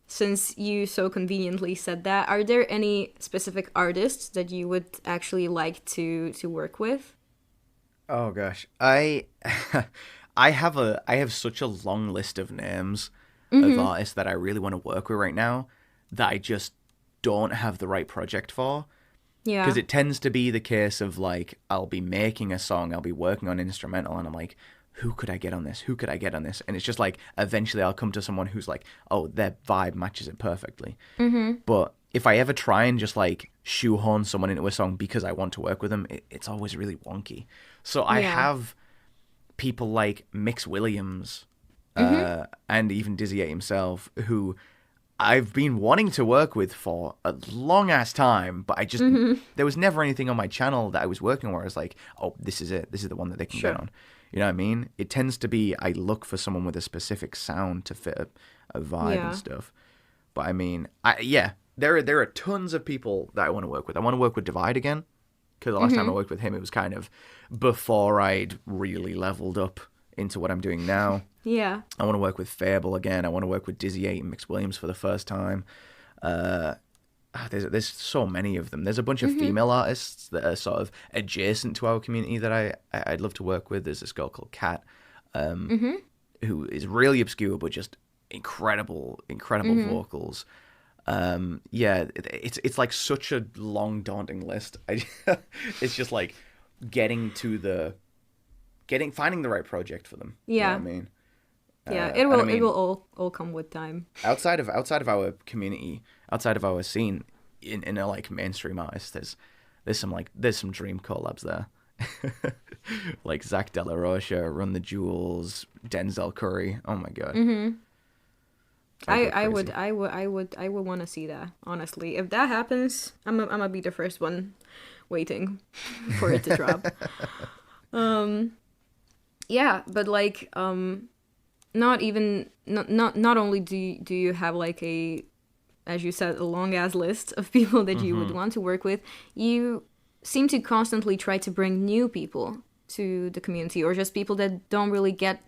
since you so conveniently said that, are there any specific artists that you would actually like to work with? Oh gosh, I have such a long list of names of Mm-hmm. artists that I really want to work with right now that I just don't have the right project for. Because Yeah. it tends to be the case of like I'll be making a song, I'll be working on instrumental, and I'm like, who could I get on this? Who could I get on this? And it's just like eventually I'll come to someone who's like, oh, their vibe matches it perfectly. Mm-hmm. But if I ever try and just like shoehorn someone into a song because I want to work with them, it's always really wonky. So I Yeah. have people like Mix Williams Mm-hmm. and even Dizzy himself who I've been wanting to work with for a long ass time, but I just Mm-hmm. there was never anything on my channel that I was working on where I was like, oh, this is it. This is the one that they can get Sure. on. You know what I mean? It tends to be I look for someone with a specific sound to fit a vibe and Yeah. stuff. But I mean, yeah, there are tons of people that I want to work with. I want to work with Divide again because the last time I Mm-hmm. worked with him, it was kind of before I'd really leveled up into what I'm doing now. Yeah. I want to work with Fable again. I want to work with Dizzy 8 and Mix Williams for the first time. Uh, there's so many of them. There's a bunch of Mm-hmm. female artists that are sort of adjacent to our community that I'd love to work with. There's this girl called Kat, Mm-hmm. who is really obscure but just incredible Mm-hmm. vocals. Yeah, it's like such a long, daunting list. It's just like getting to the finding the right project for them. You know what Yeah. I mean? Yeah. And I It will mean, all come with time. outside of our community, outside of our scene, in a like mainstream artist, there's some dream collabs there, like Zach De La Rocha, Run the Jewels, Denzel Curry. Oh my god, Mm-hmm. I'd go crazy. I would want to see that. Honestly, if that happens, I'm gonna be the first one waiting for it to drop. Um, yeah, but like, not even not only do you have like a, as you said, a long ass list of people that you would Hmm. want to work with, you seem to constantly try to bring new people to the community, or just people that don't really get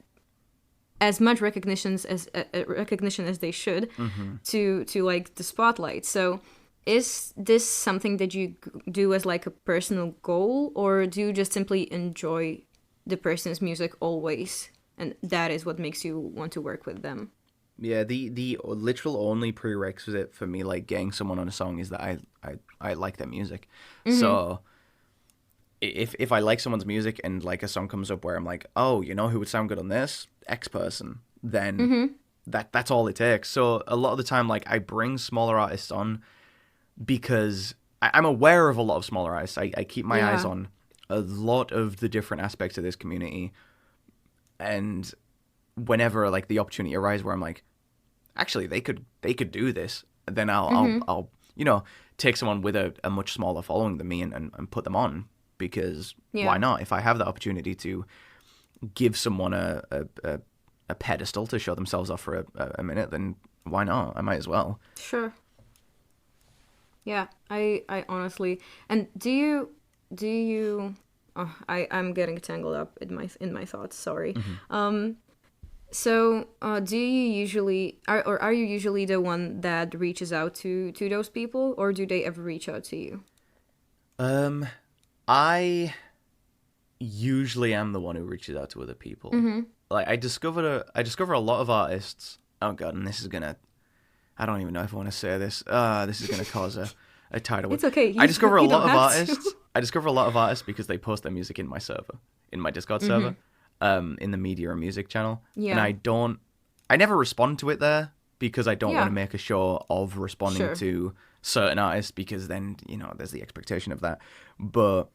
as much recognition as they should Hmm. to like the spotlight. So is this something that you do as like a personal goal, or do you just simply enjoy the person's music always, and that is what makes you want to work with them? Yeah, the literal only prerequisite for me like getting someone on a song is that I like their music. Mm-hmm. So if I like someone's music and like a song comes up where I'm like, oh, you know who would sound good on this? X person, then Mm-hmm. that's all it takes. So a lot of the time, like I bring smaller artists on because I'm aware of a lot of smaller artists. I keep my eyes Yeah. on a lot of the different aspects of this community, and whenever like the opportunity arises where I'm like, actually they could do this, then Mm-hmm. I'll you know take someone with a much smaller following than me and put them on because why Yeah. not? If I have that opportunity to give someone a pedestal to show themselves off for a minute, then why not? I might as well. Sure. Yeah. I honestly, and do you oh, I'm getting tangled up in my thoughts, sorry. Hmm. So, do you usually are you usually the one that reaches out to those people, or do they ever reach out to you? Um, I usually am the one who reaches out to other people. Mm-hmm. Like I discover a lot of artists. Oh god, and this is gonna. I don't even know if I want to say this. This is gonna cause a tidal wave. It's okay. I discover a You don't lot of have artists. to. I discover a lot of artists because they post their music in my server, in my Discord Mm-hmm. server, in the media and music channel, and Yeah. I never respond to it there because I don't want Yeah. to make a show of responding Sure. to certain artists because then there's the expectation of that. But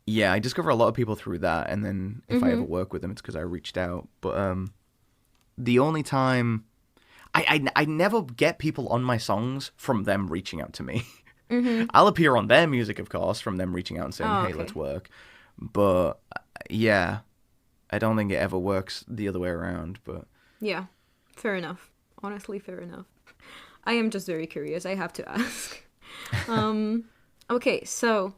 yeah, I discover a lot of people through that, and then if I ever Mm-hmm. work with them, it's because I reached out. But the only time I never get people on my songs from them reaching out to me. Mm-hmm. I'll appear on their music, of course, from them reaching out and saying, Oh, "Hey, okay. let's work." But yeah, I don't think it ever works the other way around. But Yeah. Fair enough. Honestly, fair enough. I am just very curious. I have to ask. Um. Okay. So,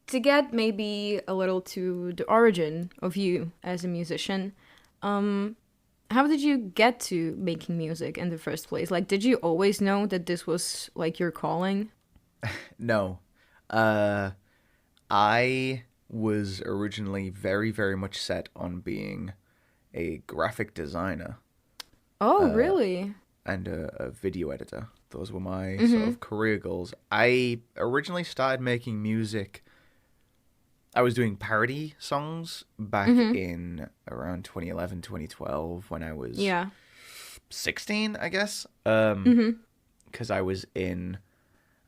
to get maybe a little to the origin of you as a musician, how did you get to making music in the first place? Like, did you always know that this was like your calling? No. I was originally very, very much set on being a graphic designer Oh, really? and a video editor. Those were my sort of career goals. I originally started making music. I was doing parody songs back in around 2011, 2012 when I was Yeah. 16, I guess. Because I was in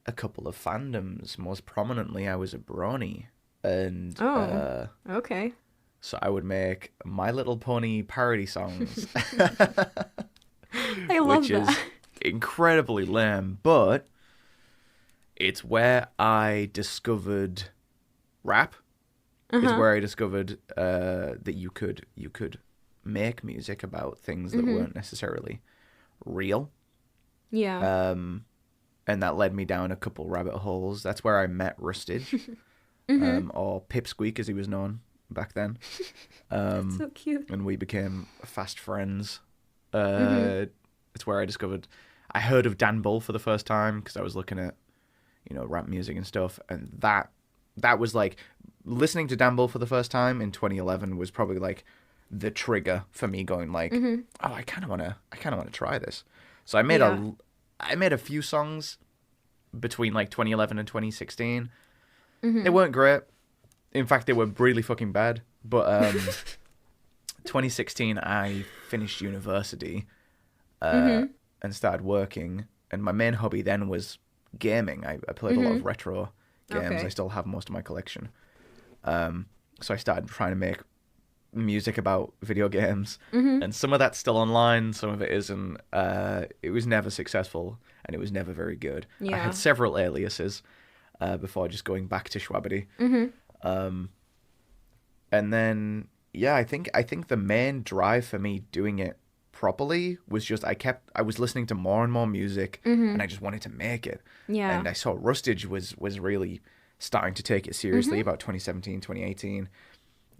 a couple of fandoms. Most prominently, I was a brony. And Oh, okay. so I would make My Little Pony parody songs, I love which is that. incredibly lame, but it's where I discovered rap. Is where I discovered that you could make music about things that weren't necessarily real. Yeah. And that led me down a couple rabbit holes. That's where I met Rustage, or Pipsqueak as he was known back then. That's so cute. And we became fast friends. It's where I heard of Dan Bull for the first time because I was looking at, rap music and stuff, and that was like listening to Dan Bull for the first time in 2011 was probably like the trigger for me going like, oh, I kind of want to try this. So I made a few songs between like 2011 and 2016. They weren't great. In fact, they were really fucking bad. But 2016, I finished university and started working. And my main hobby then was gaming. I played a lot of retro games. Okay. I still have most of my collection. So I started trying to make music about video games. And some of that's still online. Some of it isn't. It was never successful. And it was never very good. I Yeah. had several aliases before just going back to Shwabadi. And then, yeah, I think the main drive for me doing it properly was just I was listening to more and more music, and I just wanted to make it. Yeah. And I saw Rustage was really starting to take it seriously about 2017, 2018.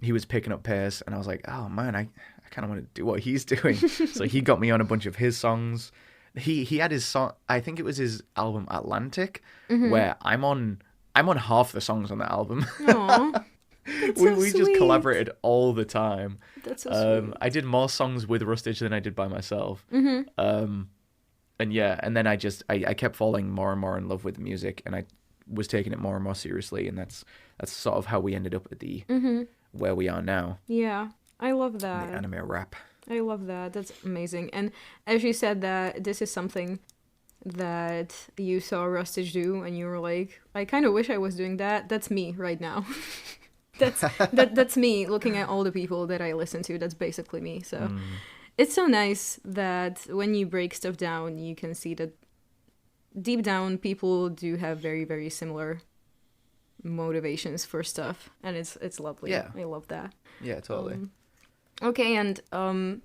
He was picking up pace, and I was like, oh man, I kind of want to do what he's doing. So he got me on a bunch of his songs. He had his song, I think it was his album Atlantic, where I'm on half the songs on the album. Aw, that's so we just sweet. collaborated all the time. That's so sweet. I did more songs with Rustage than I did by myself. And yeah, and then I kept falling more and more in love with music, and I was taking it more and more seriously, and that's sort of how we ended up at the where we are now, Yeah, I love the that. anime rap. I love that. That's amazing. And as you said that this is something that you saw Rustage do and you were like, I kind of wish I was doing that. That's me right now. That's me looking at all the people that I listen to. That's basically me. So it's so nice that when you break stuff down, you can see that deep down people do have very, very similar motivations for stuff, and it's lovely. Yeah. I love that. Yeah, totally. Okay, and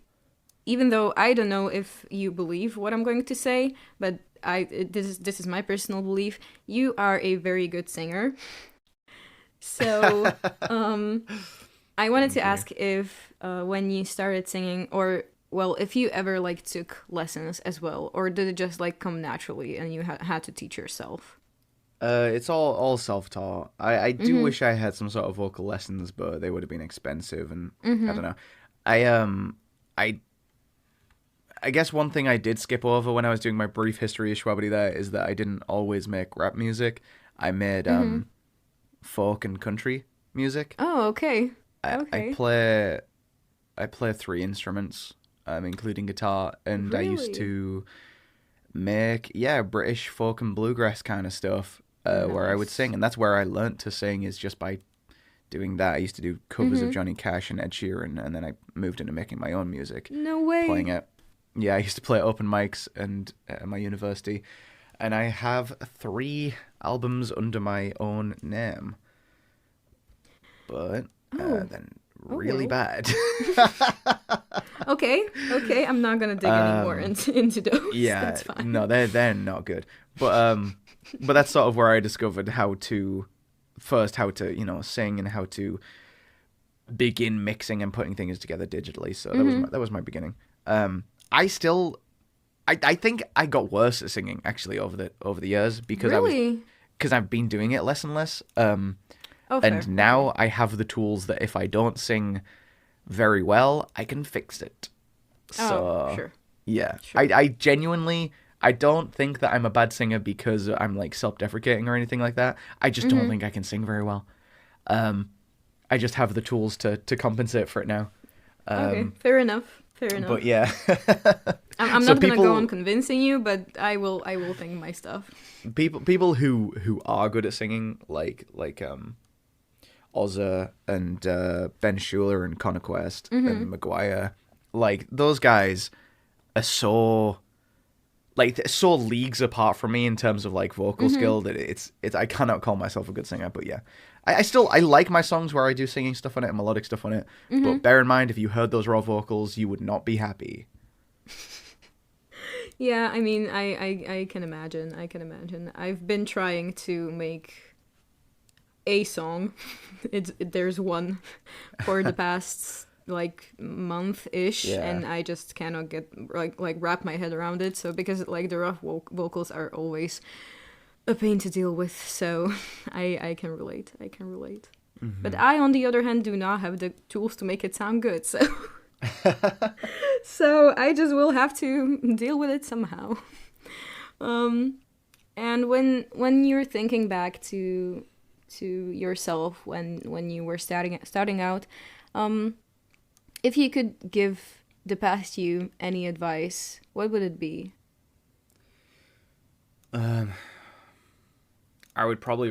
even though I don't know if you believe what I'm going to say, but this is my personal belief, you are a very good singer. So I wanted to ask if when you started singing, or well, if you ever like took lessons as well, or did it just like come naturally and you had to teach yourself? It's all self-taught. I do wish I had some sort of vocal lessons, but they would have been expensive, and I don't know. I guess one thing I did skip over when I was doing my brief history of Shwabadi there is that I didn't always make rap music. I made folk and country music. Oh, okay. I play 3 instruments, including guitar, and I used Really? to make British folk and bluegrass kind of stuff where I would Nice. sing, and that's where I learnt to sing, is just by doing that. I used to do covers of Johnny Cash and Ed Sheeran, and then I moved into making my own music, No way. playing it. Yeah, I used to play at open mics and at my university, and I have 3 albums under my own name, but then really bad. Okay, I'm not gonna dig any more into those. Yeah, That's fine. no, they're not good. But that's sort of where I discovered how to first how to, sing and how to begin mixing and putting things together digitally. So that was my beginning. I think I got worse at singing actually over the years because Really? I've been doing it less and less. Oh, And fair. now Okay. I have the tools that if I don't sing very well, I can fix it. Oh, So sure. yeah, Sure. I genuinely, I don't think that I'm a bad singer because I'm like self-deprecating or anything like that. I just don't think I can sing very well. I just have the tools to compensate for it now. Okay, fair enough. Fair enough. But yeah, I'm so not gonna go on convincing you, but I will think my stuff. people who are good at singing, like Ozza and Ben Schuler and Connor Quest and Maguire, like those guys are so like they're so leagues apart from me in terms of like vocal skill that it's I cannot call myself a good singer. But yeah, I like my songs where I do singing stuff on it and melodic stuff on it. But bear in mind, if you heard those raw vocals, you would not be happy. Yeah, I mean, I can imagine. I can imagine. I've been trying to make a song. There's one for the past like month ish, Yeah. and I just cannot get like wrap my head around it. So because like the rough vocals are always a pain to deal with, so I can relate. I can relate. But I, on the other hand, do not have the tools to make it sound good. So so I just will have to deal with it somehow. And when you're thinking back to yourself when you were starting out, if you could give the past you any advice, what would it be? I would probably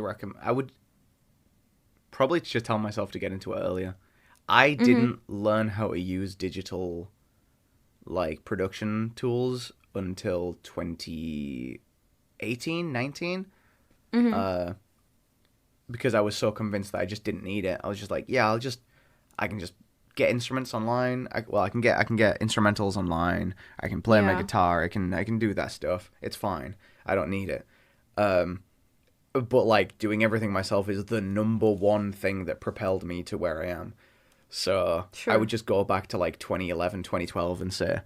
just tell myself to get into it earlier. I didn't learn how to use digital like production tools until 2018, 19. Because I was so convinced that I just didn't need it. I was just like, yeah, I can just get instruments online. I can get instrumentals online. I can play my Yeah. guitar. I can do that stuff. It's fine. I don't need it. But like doing everything myself is the number one thing that propelled me to where I am. So Sure. I would just go back to like 2011, 2012 and say,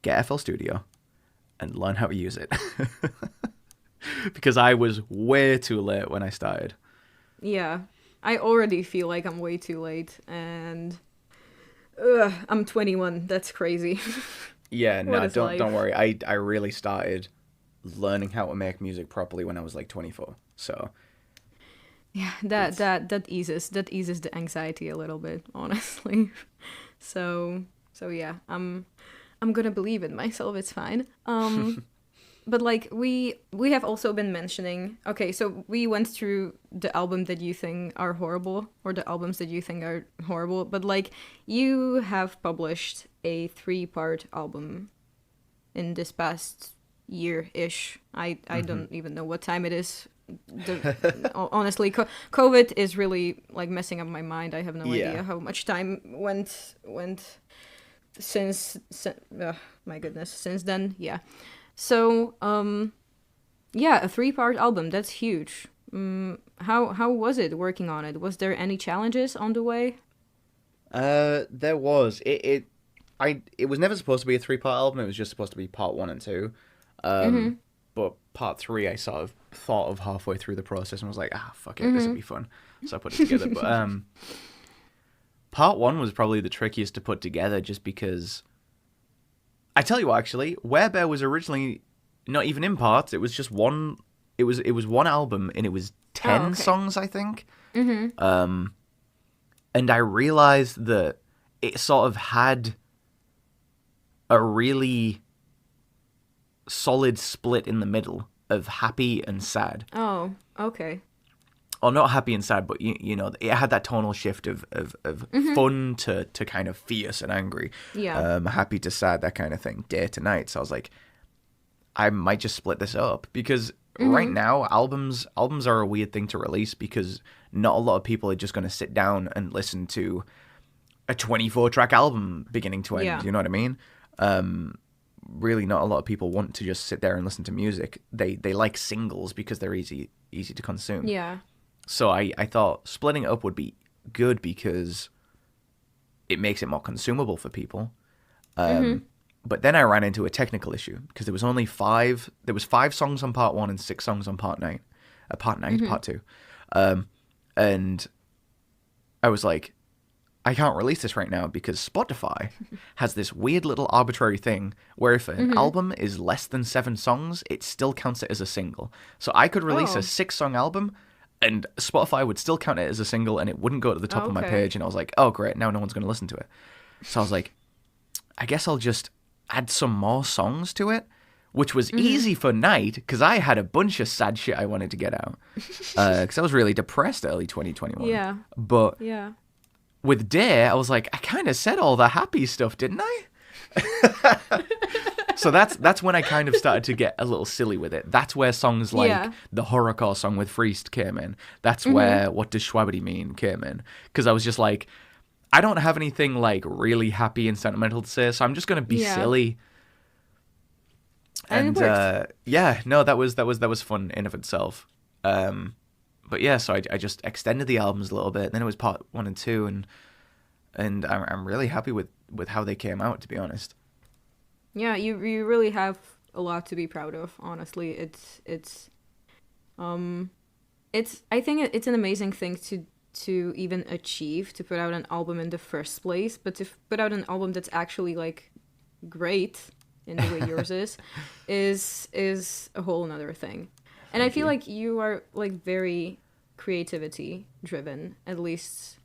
get FL Studio and learn how to use it. Because I was way too late when I started. Yeah, I already feel like I'm way too late, and I'm 21. That's crazy. Yeah, no, What is don't life? worry. I really started learning how to make music properly when I was like 24. So Yeah, that eases the anxiety a little bit, honestly. So yeah, I'm gonna believe in myself. It's fine. But like we have also been mentioning. Okay, so we went through the album that you think are horrible, or the albums that you think are horrible. But like you have published a 3-part album in this past year-ish. I don't even know what time it is. Honestly, COVID is really like messing up my mind. I have no Yeah. idea how much time went since my goodness, since then. Yeah. So yeah, a 3-part album, that's huge. How was it working on it? Was there any challenges on the way? there was it was never supposed to be a 3-part album. It was just supposed to be part 1 and 2. But part 3 I sort of thought of halfway through the process and was like, fuck it, this will be fun. So I put it together. But part 1 was probably the trickiest to put together just because I tell you what, actually, Werebear was originally not even in parts. It was just one. It was one album, and it was 10 okay. songs, I think. And I realized that it sort of had a really solid split in the middle of happy and sad. Oh, okay. Or not happy and sad, but you know, it had that tonal shift of fun to kind of fierce and angry. Yeah. Happy to sad, that kind of thing, day to night. So I was like, I might just split this up because right now albums are a weird thing to release because not a lot of people are just going to sit down and listen to a 24-track album beginning to end. Yeah. You know what I mean? really not a lot of people want to just sit there and listen to music. They like singles because they're easy to consume. Yeah. So I thought splitting it up would be good because it makes it more consumable for people. But then I ran into a technical issue because there was 5 songs on part 1 and 6 songs on part 9. Part 2. And I was like, I can't release this right now because Spotify has this weird little arbitrary thing where if an album is less than 7 songs, it still counts it as a single. So I could release a 6-song album and Spotify would still count it as a single and it wouldn't go to the top of my page. And I was like, oh, great, now no one's going to listen to it. So I was like, I guess I'll just add some more songs to it, which was easy for Night because I had a bunch of sad shit I wanted to get out because I was really depressed early 2021. Yeah. But yeah. With Day, I was like, I kind of said all the happy stuff, didn't I? So that's when I kind of started to get a little silly with it. That's where songs like the horrorcore song with Freest came in. That's where What Does Shwabadi Mean came in. Because I was just like, I don't have anything like really happy and sentimental to say, so I'm just going to be silly. And that was fun in of itself. But yeah, so I just extended the albums a little bit. And then it was part 1 and 2, and I'm really happy with how they came out, to be honest. Yeah, you really have a lot to be proud of. Honestly, it's I think it's an amazing thing to even achieve, to put out an album in the first place, but to put out an album that's actually like great in the way yours is a whole another thing. And I feel like you are like very creativity driven, at least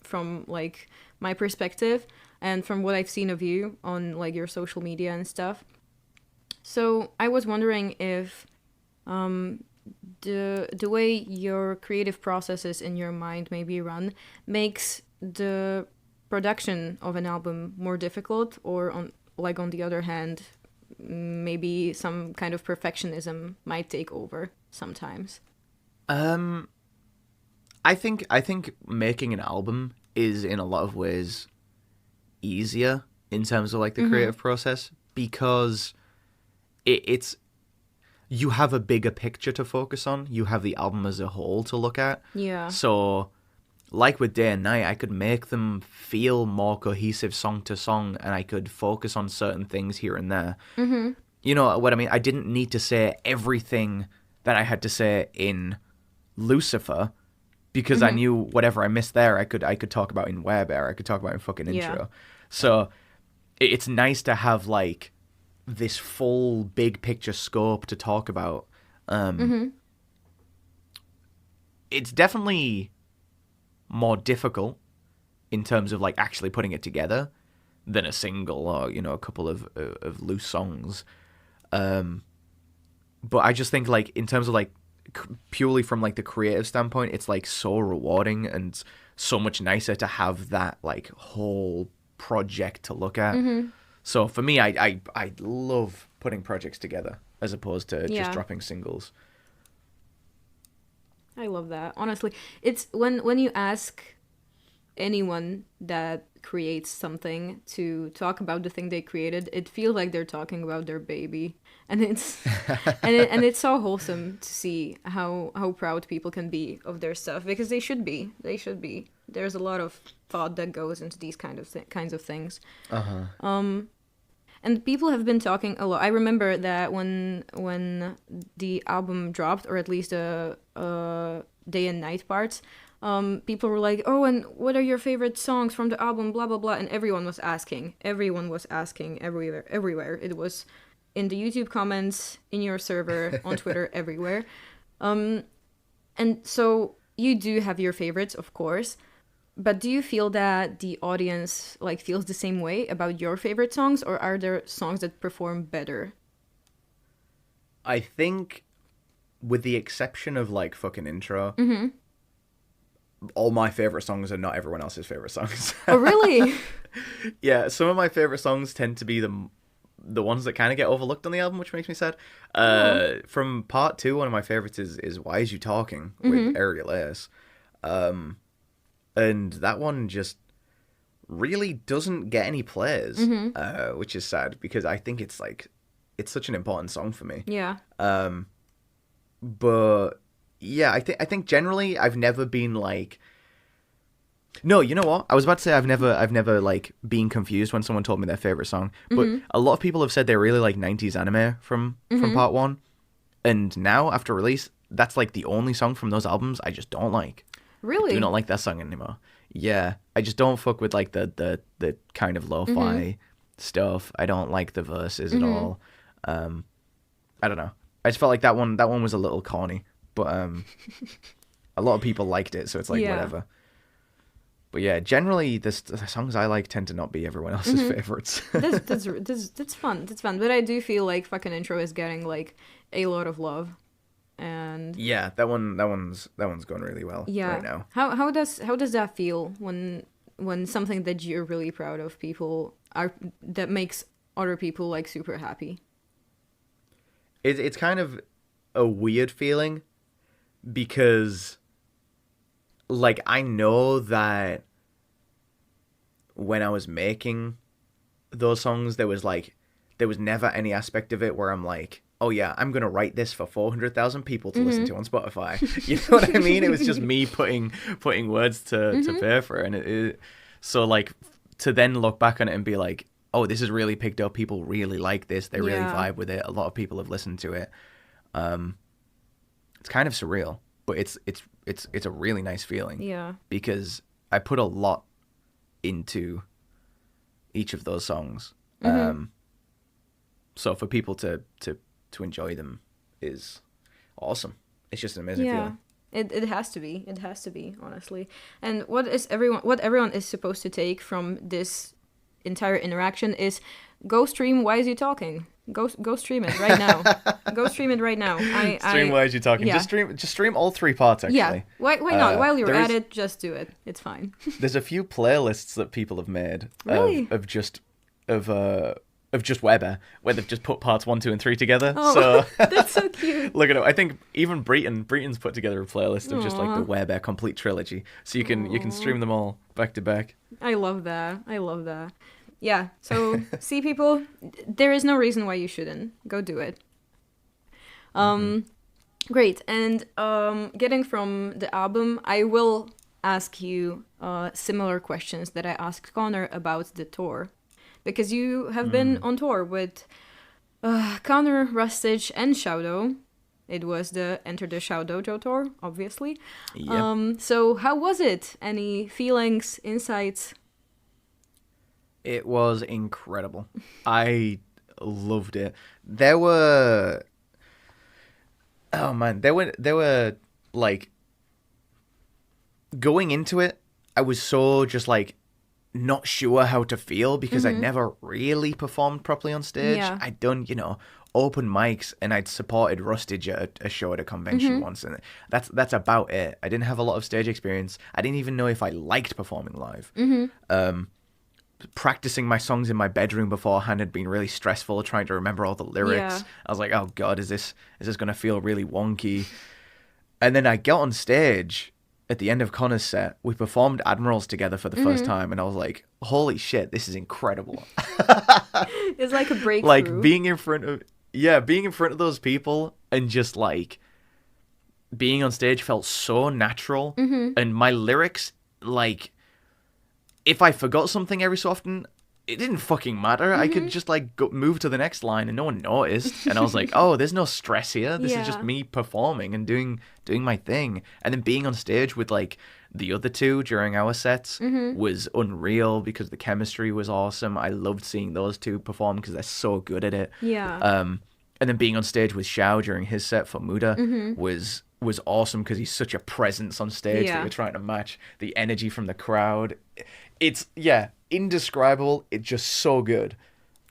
from like my perspective and from what I've seen of you on like your social media and stuff. So I was wondering if the way your creative processes in your mind maybe run makes the production of an album more difficult, or on the other hand, maybe some kind of perfectionism might take over sometimes. I think making an album is in a lot of ways easier in terms of like the creative process, because it's you have a bigger picture to focus on. You have the album as a whole to look at. Yeah. So like with Day and Night, I could make them feel more cohesive song to song, and I could focus on certain things here and there. You know what I mean? I didn't need to say everything that I had to say in Lucifer, because I knew whatever I missed there, I could talk about in Werebear, I could talk about in fucking Intro. So it's nice to have like this full big picture scope to talk about. It's definitely more difficult in terms of like actually putting it together than a single or, you know, a couple of loose songs. But I just think like in terms of like purely from like the creative standpoint, it's like so rewarding and so much nicer to have that like whole project to look at. So for me, I love putting projects together as opposed to just dropping singles. I love that. Honestly, it's when you ask anyone that creates something to talk about the thing they created, it feels like they're talking about their baby, and it's and it's so wholesome to see how proud people can be of their stuff, because they should be. There's a lot of thought that goes into these kinds of things. And people have been talking a lot. I remember that when the album dropped, or at least the Day and Night parts, people were like, oh, and what are your favorite songs from the album, blah, blah, blah. And everyone was asking everywhere. It was in the YouTube comments, in your server, on Twitter, everywhere. And so you do have your favorites, of course. But do you feel that the audience like feels the same way about your favorite songs, or are there songs that perform better? I think, with the exception of like fucking Intro, all my favorite songs are not everyone else's favorite songs. Oh, really? Yeah, some of my favorite songs tend to be the ones that kind of get overlooked on the album, which makes me sad. From part 2, one of my favorites is Why Is You Talking with Aerial Ace. And that one just really doesn't get any plays, which is sad because I think it's such an important song for me. Yeah. But yeah, I think generally I've never been like. No, you know what? I was about to say I've never like been confused when someone told me their favorite song. But a lot of people have said they really like 90s anime from part 1, and now after release, that's like the only song from those albums I just don't like. Really? I do not like that song anymore. Yeah, I just don't fuck with like the kind of lo-fi stuff. I don't like the verses at all. I don't know. I just felt like that one was a little corny, but a lot of people liked it, so it's like whatever. But yeah, generally the songs I like tend to not be everyone else's favorites. That's fun. That's fun. But I do feel like fucking intro is getting like a lot of love, and yeah, that one's going really well right now. How does that feel when something that you're really proud of that makes other people like super happy? It's kind of a weird feeling because. Like, I know that when I was making those songs, there was never any aspect of it where I'm like, oh yeah, I'm going to write this for 400,000 people to listen to on Spotify. You know what I mean? It was just me putting words to paper. And so like, to then look back on it and be like, oh, this is really picked up. People really like this. They really vibe with it. A lot of people have listened to it. It's kind of surreal. But it's a really nice feeling. Yeah. Because I put a lot into each of those songs. So for people to enjoy them is awesome. It's just an amazing feeling. It has to be. It has to be, honestly. And what everyone is supposed to take from this entire interaction is go stream Why Is You Talking? Go stream it right now. Go stream it right now. Stream Why Is You Talking? Yeah. Just stream all 3 parts, actually. Yeah. Why not? While you're at it, just do it. It's fine. There's a few playlists that people have made really? of just Weber, where they've just put parts 1, 2, and 3 together. Oh, so that's so cute. Look at it. I think even Breton's put together a playlist of just like the Weber complete trilogy, so you can stream them all back to back. I love that. Yeah, so see, people, there is no reason why you shouldn't. Go do it. Great. And getting from the album, I will ask you similar questions that I asked Connor about the tour. Because you have been on tour with Connor, Rustage, and Shaudo. It was the Enter the Shao Dojo tour, obviously. Yep. So how was it? Any feelings, insights? It was incredible. I loved it. There were like, going into it, I was so just like not sure how to feel because I'd never really performed properly on stage. Yeah. I'd done, open mics, and I'd supported Rustage at a show at a convention once, and that's about it. I didn't have a lot of stage experience. I didn't even know if I liked performing live. Practicing my songs in my bedroom beforehand had been really stressful, trying to remember all the lyrics. Yeah. I was like, oh god, is this going to feel really wonky? And then I got on stage at the end of Connor's set. We performed Admirals together for the first time, and I was like, holy shit, this is incredible. It's like a breakthrough. Like being in front of those people and just like being on stage felt so natural. And my lyrics, like, if I forgot something every so often, it didn't fucking matter. I could just like move to the next line and no one noticed. And I was like, oh, there's no stress here. This is just me performing and doing my thing. And then being on stage with like the other two during our sets was unreal because the chemistry was awesome. I loved seeing those two perform because they're so good at it. Yeah. And then being on stage with Xiao during his set for Muda was awesome because he's such a presence on stage that you're trying to match the energy from the crowd. It's, indescribable. It's just so good.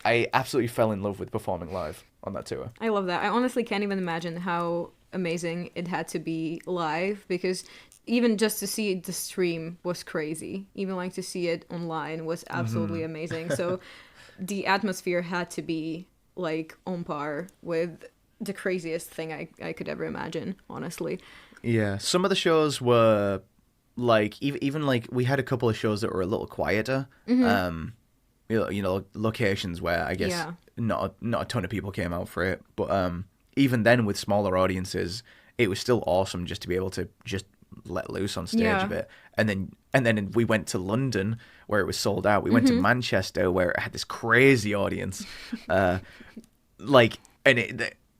I absolutely fell in love with performing live on that tour. I love that. I honestly can't even imagine how amazing it had to be live, because even just to see the stream was crazy. Even like to see it online was absolutely amazing. So the atmosphere had to be like on par with the craziest thing I could ever imagine, honestly. Yeah, some of the shows were like even like we had a couple of shows that were a little quieter. Locations where I guess not a ton of people came out for it, but even then with smaller audiences, it was still awesome just to be able to just let loose on stage a bit. And then we went to London where it was sold out. We went to Manchester where it had this crazy audience,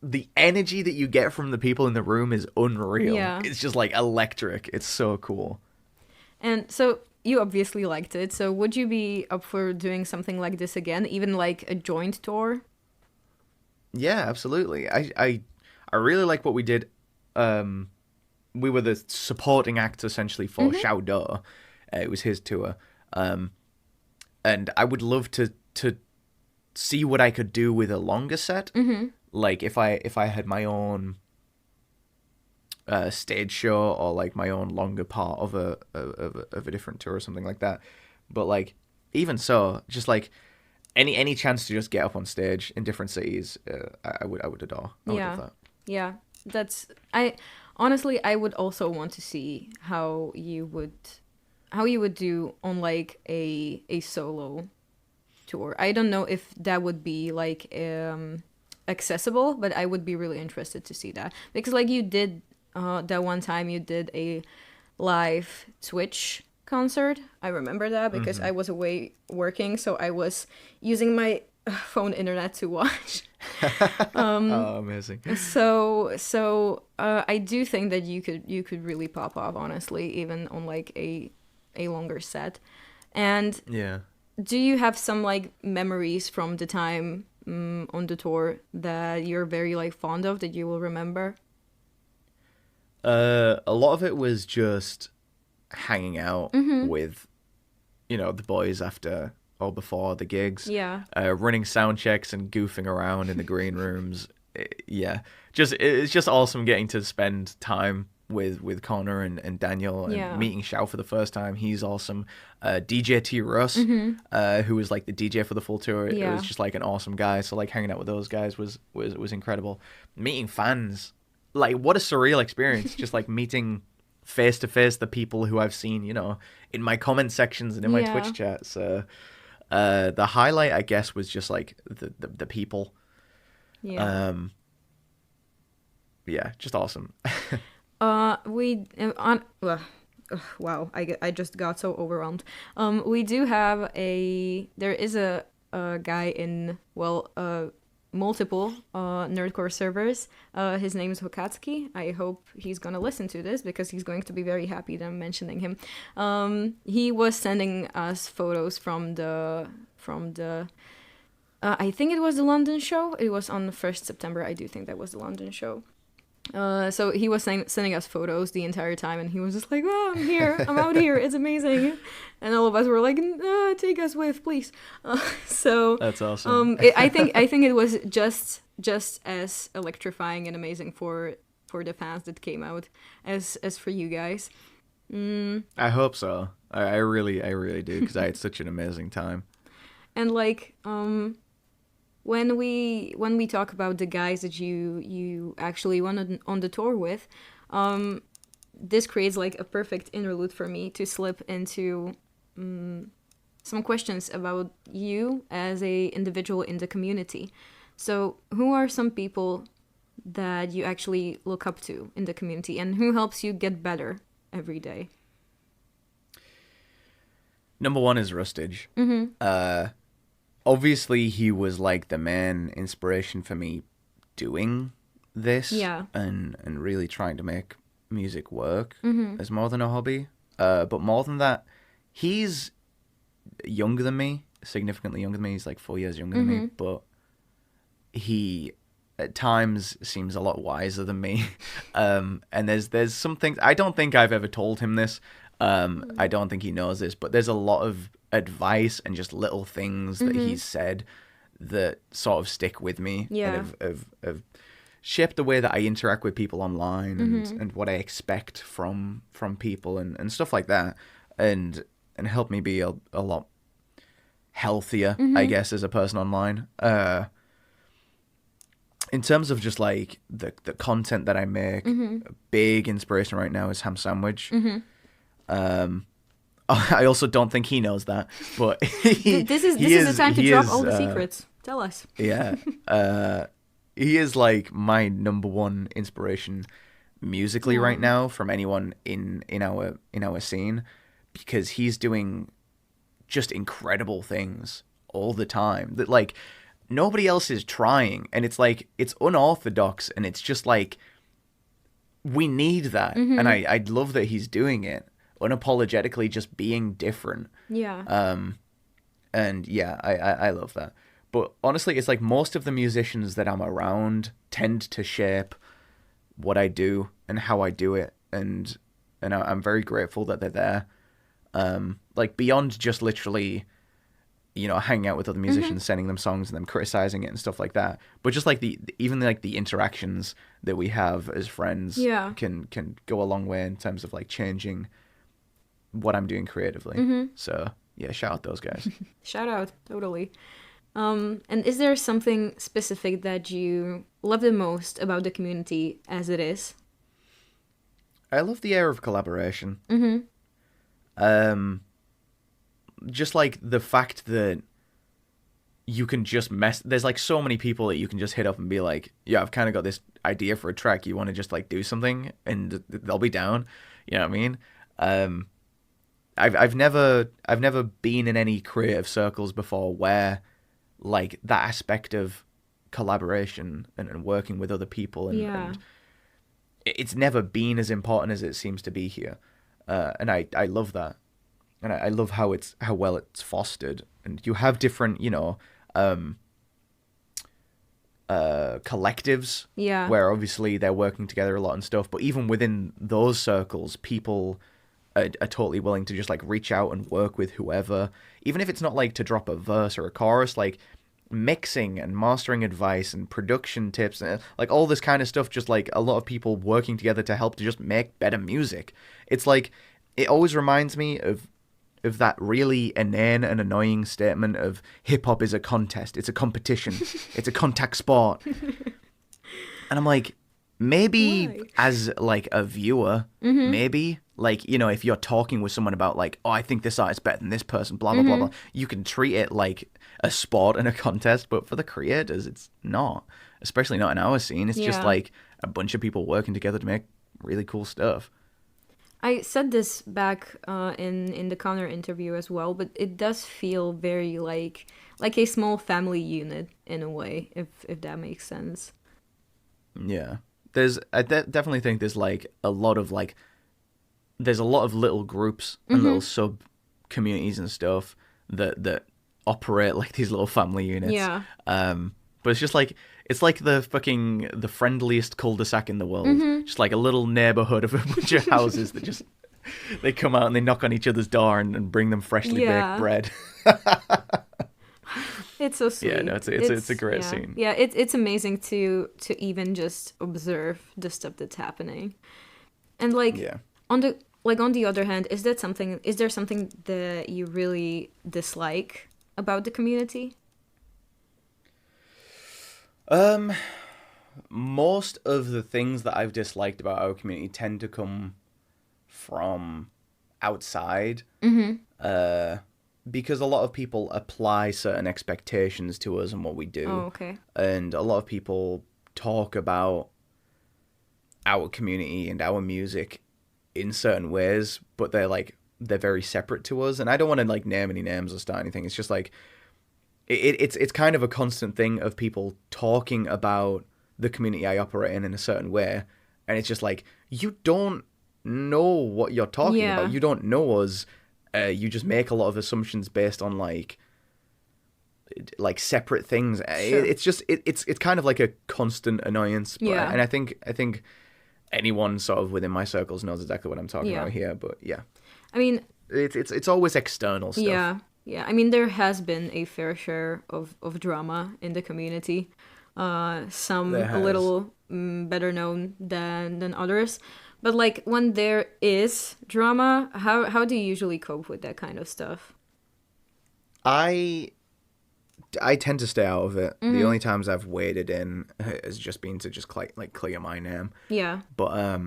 the energy that you get from the people in the room is unreal. It's just like electric. It's so cool. And so you obviously liked it. So would you be up for doing something like this again, even like a joint tour? Yeah, absolutely. I really like what we did. We were the supporting act essentially for Xiao De. It was his tour. And I would love to see what I could do with a longer set. Like if I had my own stage show or like my own longer part of a different tour or something like that. But like even so, just like any chance to just get up on stage in different cities, I would adore. I would love that. Yeah, honestly I would also want to see how you would do on like a solo tour. I don't know if that would be like accessible, but I would be really interested to see that, because like you did that one time you did a live Twitch concert. I remember that because I was away working, so I was using my phone internet to watch. Oh, amazing. So I do think that you could really pop off, honestly, even on like a longer set. And do you have some like memories from the time on the tour that you're very like fond of that you will remember? A lot of it was just hanging out with, the boys after or before the gigs. Running sound checks and goofing around in the green rooms. It's just awesome getting to spend time with Connor and Daniel and meeting Xiao for the first time. He's awesome. DJ T. Russ, who was like the DJ for the full tour. It was just like an awesome guy. So like hanging out with those guys was incredible. Meeting fans, like what a surreal experience. Just like meeting face to face the people who I've seen, in my comment sections and in my Twitch chat. So the highlight, I guess, was just like the people. Just awesome. Wow, I just got so overwhelmed. We do have there is a guy in multiple Nerdcore servers. His name is Hokatsuki. I hope he's gonna listen to this because he's going to be very happy that I'm mentioning him. He was sending us photos from the I think it was the London show. It was on the 1st September. I do think that was the London show. So he was sending us photos the entire time, and he was just like, "Oh, I'm here, I'm out here, it's amazing," and all of us were like, "Take us with, please." So that's awesome. I think it was just as electrifying and amazing for the fans that came out as for you guys. I hope so. I really do, because I had such an amazing time. And like when we talk about the guys that you actually went on the tour with, this creates like a perfect interlude for me to slip into some questions about you as a individual in the community. So who are some people that you actually look up to in the community, and who helps you get better every day? Number one is Rustage. Obviously, he was like the main inspiration for me doing this and really trying to make music work as more than a hobby. But more than that, he's younger than me, significantly younger than me. He's like 4 years younger than me, but he at times seems a lot wiser than me. And there's some things, I don't think I've ever told him this. I don't think he knows this, but there's a lot of advice and just little things that he's said that sort of stick with me and have shaped the way that I interact with people online and what I expect from people and stuff like that, and help me be a lot healthier, I guess, as a person online. In terms of just like the content that I make, a big inspiration right now is Ham Sandwich. I also don't think he knows that, but This is the time to drop all the secrets. Tell us. Yeah. He is like my number one inspiration musically right now from anyone in our scene, because he's doing just incredible things all the time that like nobody else is trying, and it's like it's unorthodox, and it's just like we need that. And I love that he's doing it unapologetically, just being different. Yeah. And yeah, I love that. But honestly, it's like most of the musicians that I'm around tend to shape what I do and how I do it, and I'm very grateful that they're there. Like beyond just literally, you know, hanging out with other musicians, sending them songs and them criticizing it and stuff like that. But just like even the interactions that we have as friends can go a long way in terms of like changing what I'm doing creatively. So yeah, shout out those guys. Shout out, totally. And is there something specific that you love the most about the community as it is? I love the air of collaboration. Just like the fact that you can just there's like so many people that you can just hit up and be like, yeah, I've kind of got this idea for a track. You want to just like do something, and they'll be down. You know what I mean? I've never been in any creative circles before where like that aspect of collaboration and working with other people and it's never been as important as it seems to be here, and I love that, and I love how well it's fostered, and you have different, you know, collectives where obviously they're working together a lot and stuff, but even within those circles, people are totally willing to just like reach out and work with whoever, even if it's not like to drop a verse or a chorus, like mixing and mastering advice and production tips and like all this kind of stuff. Just like a lot of people working together to help to just make better music. It's like it always reminds me of that really inane and annoying statement of hip hop is a contest, it's a competition, it's a contact sport. And I'm like, maybe why? As like a viewer, maybe like, you know, if you're talking with someone about like, oh, I think this artist's better than this person, blah blah blah blah, you can treat it like a sport and a contest. But for the creators, it's not, especially not in our scene. It's just like a bunch of people working together to make really cool stuff. I said this back in the Connor interview as well, but it does feel very like a small family unit in a way, if that makes sense. Yeah, I definitely think there's like a lot of little groups and little sub communities and stuff that operate like these little family units. Yeah. But it's just like, it's like the friendliest cul-de-sac in the world. Just like a little neighborhood of a bunch of houses that just, they come out and they knock on each other's door and bring them freshly baked bread. It's so sweet. Yeah, no, it's a great scene. Yeah, it's amazing to even just observe the stuff that's happening. And like on the other hand, is there something that you really dislike about the community? Most of the things that I've disliked about our community tend to come from outside. Because a lot of people apply certain expectations to us and what we do. Oh, okay. And a lot of people talk about our community and our music in certain ways, but they're very separate to us. And I don't want to like name any names or start anything. It's just like it's kind of a constant thing of people talking about the community I operate in a certain way, and it's just like, you don't know what you're talking about. You don't know us. You just make a lot of assumptions based on like separate things. Sure. It's just it's kind of like a constant annoyance. But, and I think anyone sort of within my circles knows exactly what I'm talking about here. But yeah, I mean, it's always external stuff. Yeah. I mean, there has been a fair share of drama in the community. Some a little better known than others. But like when there is drama, how do you usually cope with that kind of stuff? I tend to stay out of it. The only times I've waded in has just been to just like clear my name. Yeah. But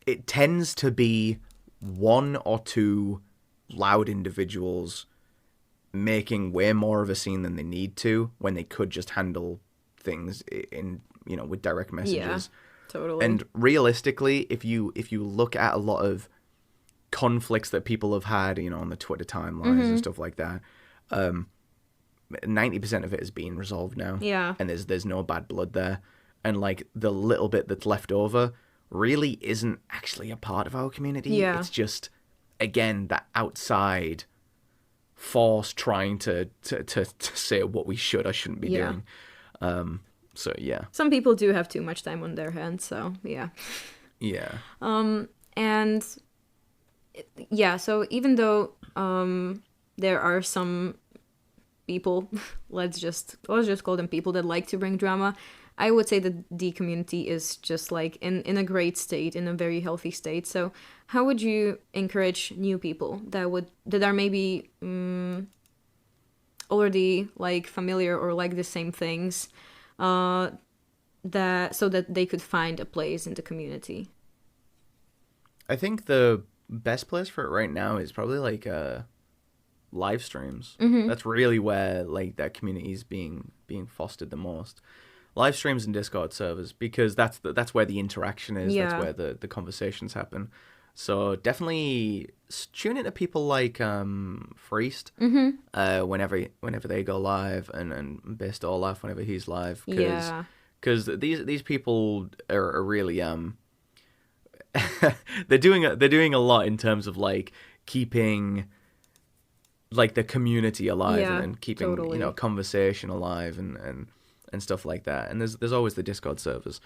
it tends to be one or two loud individuals making way more of a scene than they need to when they could just handle things in, you know, with direct messages. Yeah, totally. And realistically, if you look at a lot of conflicts that people have had, you know, on the Twitter timelines and stuff like that, 90% of it is being resolved now. Yeah. And there's no bad blood there. And like the little bit that's left over really isn't actually a part of our community. Yeah. It's just, again, that outside force trying to say what we should or shouldn't be doing. So yeah. Some people do have too much time on their hands, so yeah. Yeah. And yeah, so even though there are some people, let's just call them people that like to bring drama, I would say that the community is just like in a great state, in a very healthy state. So how would you encourage new people that are maybe already like familiar or like the same things, that so that they could find a place in the community? I think the best place for it right now is probably like live streams. That's really where like that community is being fostered the most. Live streams and Discord servers, because that's where the interaction is. Yeah. That's where the conversations happen. So definitely tune into people like Freest whenever they go live, and Best Olaf whenever he's live. Because these people are really they're doing a lot in terms of like keeping like the community alive and keeping totally. You know, conversation alive and stuff like that. And there's always the Discord servers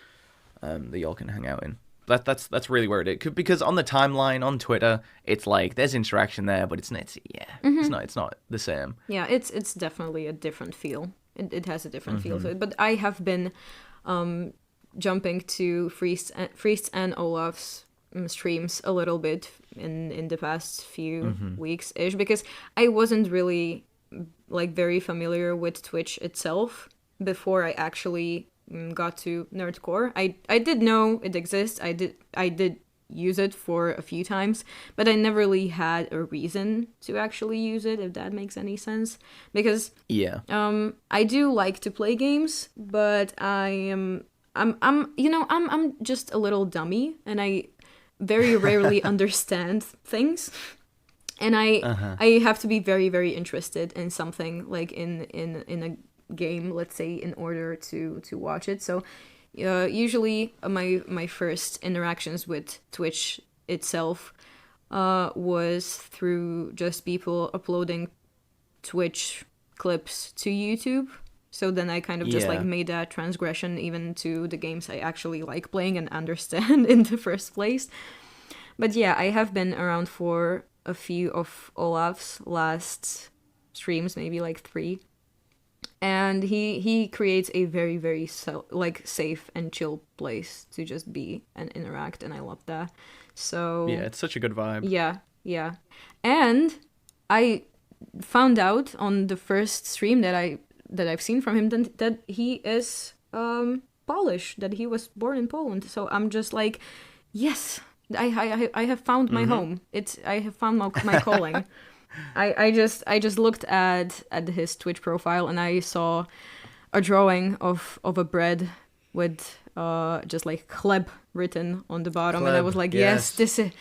that y'all can hang out in. That's really where it is, because on the timeline on Twitter it's like there's interaction there, but it's not the same. Yeah, it's definitely a different feel. It has a different feel to it. But I have been jumping to Freest and Olaf's streams a little bit in the past few weeks ish, because I wasn't really like very familiar with Twitch itself before I actually got to Nerdcore. I did know it exists. I did use it for a few times, but I never really had a reason to actually use it, if that makes any sense. Because I do like to play games, but I'm just a little dummy, and I very rarely understand things. And I have to be very, very interested in something, like in a game, let's say, in order to watch it. So usually my first interactions with Twitch itself was through just people uploading Twitch clips to YouTube. So then I kind of just like made that transgression even to the games I actually like playing and understand in the first place. But yeah, I have been around for a few of Olaf's last streams, maybe like 3. And he creates a very, very safe and chill place to just be and interact, and I love that. So yeah, it's such a good vibe. Yeah. And I found out on the first stream that I've seen from him that he is Polish, that he was born in Poland. So I'm just like, yes, I have found my home. I have found my calling. I just looked at his Twitch profile, and I saw a drawing of a bread with just like chleb written on the bottom, and I was like, yes, this is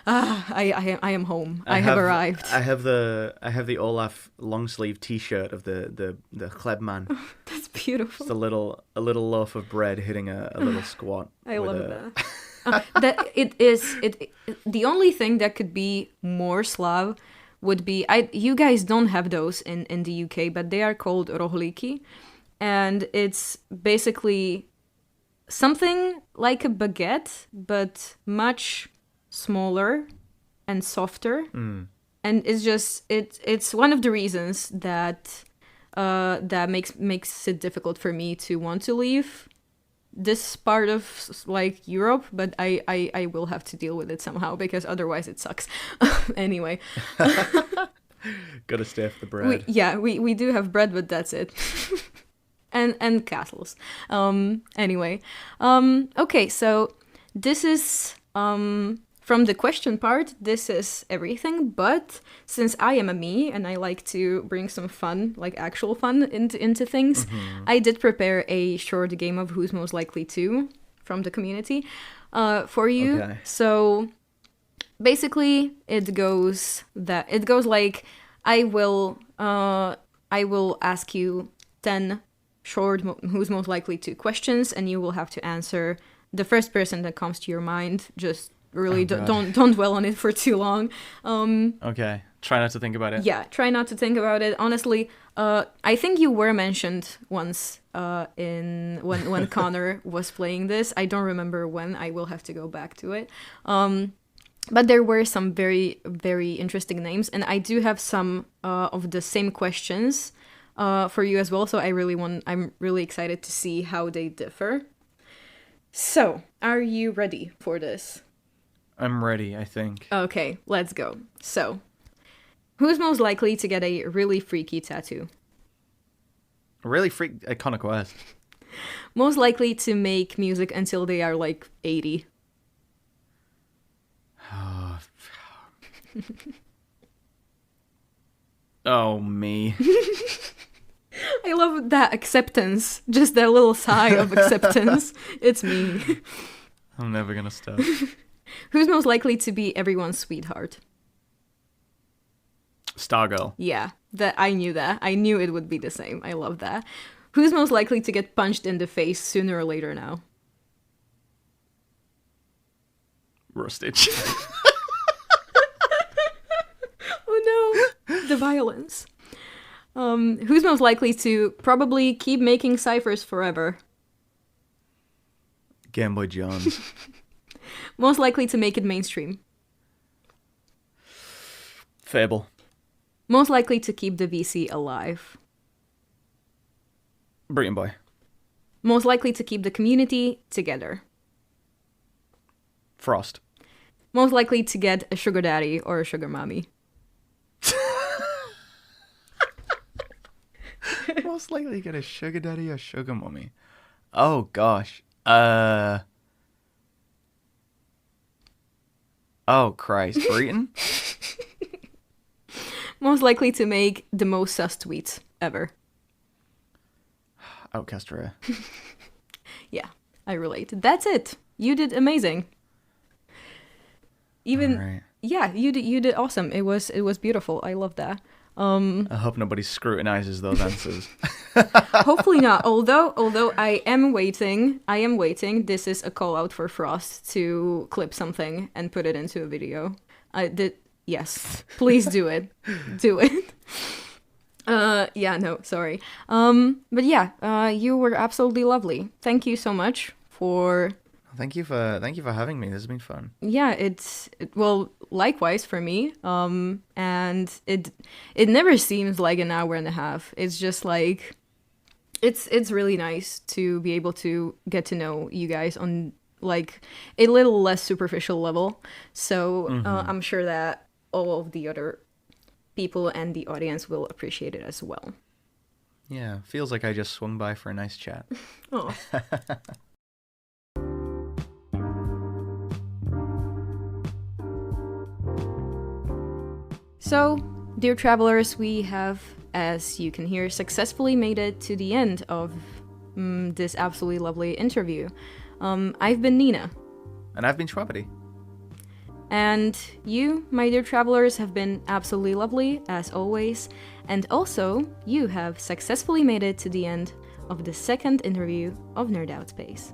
I am home. I have arrived. I have the Olaf long sleeve T-shirt of the chleb man. Oh, that's beautiful. Just a little loaf of bread hitting a little squat. I love that. That it is the only thing that could be more Slav would be, you guys don't have those in the UK, but they are called rohlíky, and it's basically something like a baguette, but much smaller and softer. And it's one of the reasons that makes it difficult for me to want to leave this part of like Europe, but I will have to deal with it somehow, because otherwise it sucks. Anyway. Gotta stay for the bread. We do have bread, but that's it. and castles. Anyway. Okay, so this is from the question part, this is everything, but since I am a me and I like to bring some fun, like actual fun into things, I did prepare a short game of Who's Most Likely To from the community for you. Okay. So basically it goes like I will ask you 10 short Who's Most Likely To questions, and you will have to answer the first person that comes to your mind. Just really don't dwell on it for too long. Okay. Try not to think about it. Yeah, try not to think about it. Honestly, I think you were mentioned once when Connor was playing this. I don't remember when. I will have to go back to it. But there were some very, very interesting names, and I do have some of the same questions for you as well. So I'm really excited to see how they differ. So, are you ready for this? I'm ready, I think. Okay, let's go. So, who's most likely to get a really freaky tattoo? Really iconic West. Most likely to make music until they are like 80? Oh, me. I love that acceptance. Just that little sigh of acceptance. It's me. I'm never gonna stop. Who's most likely to be everyone's sweetheart? Stargirl. Yeah, I knew that. I knew it would be the same. I love that. Who's most likely to get punched in the face sooner or later now? Rustage. Oh no, the violence. Who's most likely to probably keep making ciphers forever? Game Boy Jones. Most likely to make it mainstream? Fable. Most likely to keep the VC alive? Britain Boy. Most likely to keep the community together? Frost. Most likely to get a sugar daddy or a sugar mommy? Most likely to get a sugar daddy or sugar mommy. Oh gosh. Oh Christ. Britain? Most likely to make the most sus tweets ever? Outcast Rare. Yeah, I relate. That's it. You did amazing. Right. Yeah, you did awesome. It was beautiful. I love that. I hope nobody scrutinizes those answers. Hopefully not. Although I am waiting. This is a call out for Frost to clip something and put it into a video. Yes, please do it. Do it. Yeah, no, sorry. But yeah, you were absolutely lovely. Thank you so much for. Thank you for having me. This has been fun. Yeah, well, likewise for me. And it never seems like an hour and a half. It's just like it's really nice to be able to get to know you guys on like a little less superficial level. So I'm sure that all of the other people and the audience will appreciate it as well. Yeah, feels like I just swung by for a nice chat. Oh. So, dear travelers, we have, as you can hear, successfully made it to the end of this absolutely lovely interview. I've been Nina. And I've been Shwabadi. And you, my dear travelers, have been absolutely lovely, as always. And also, you have successfully made it to the end of the second interview of Nerd Out Space.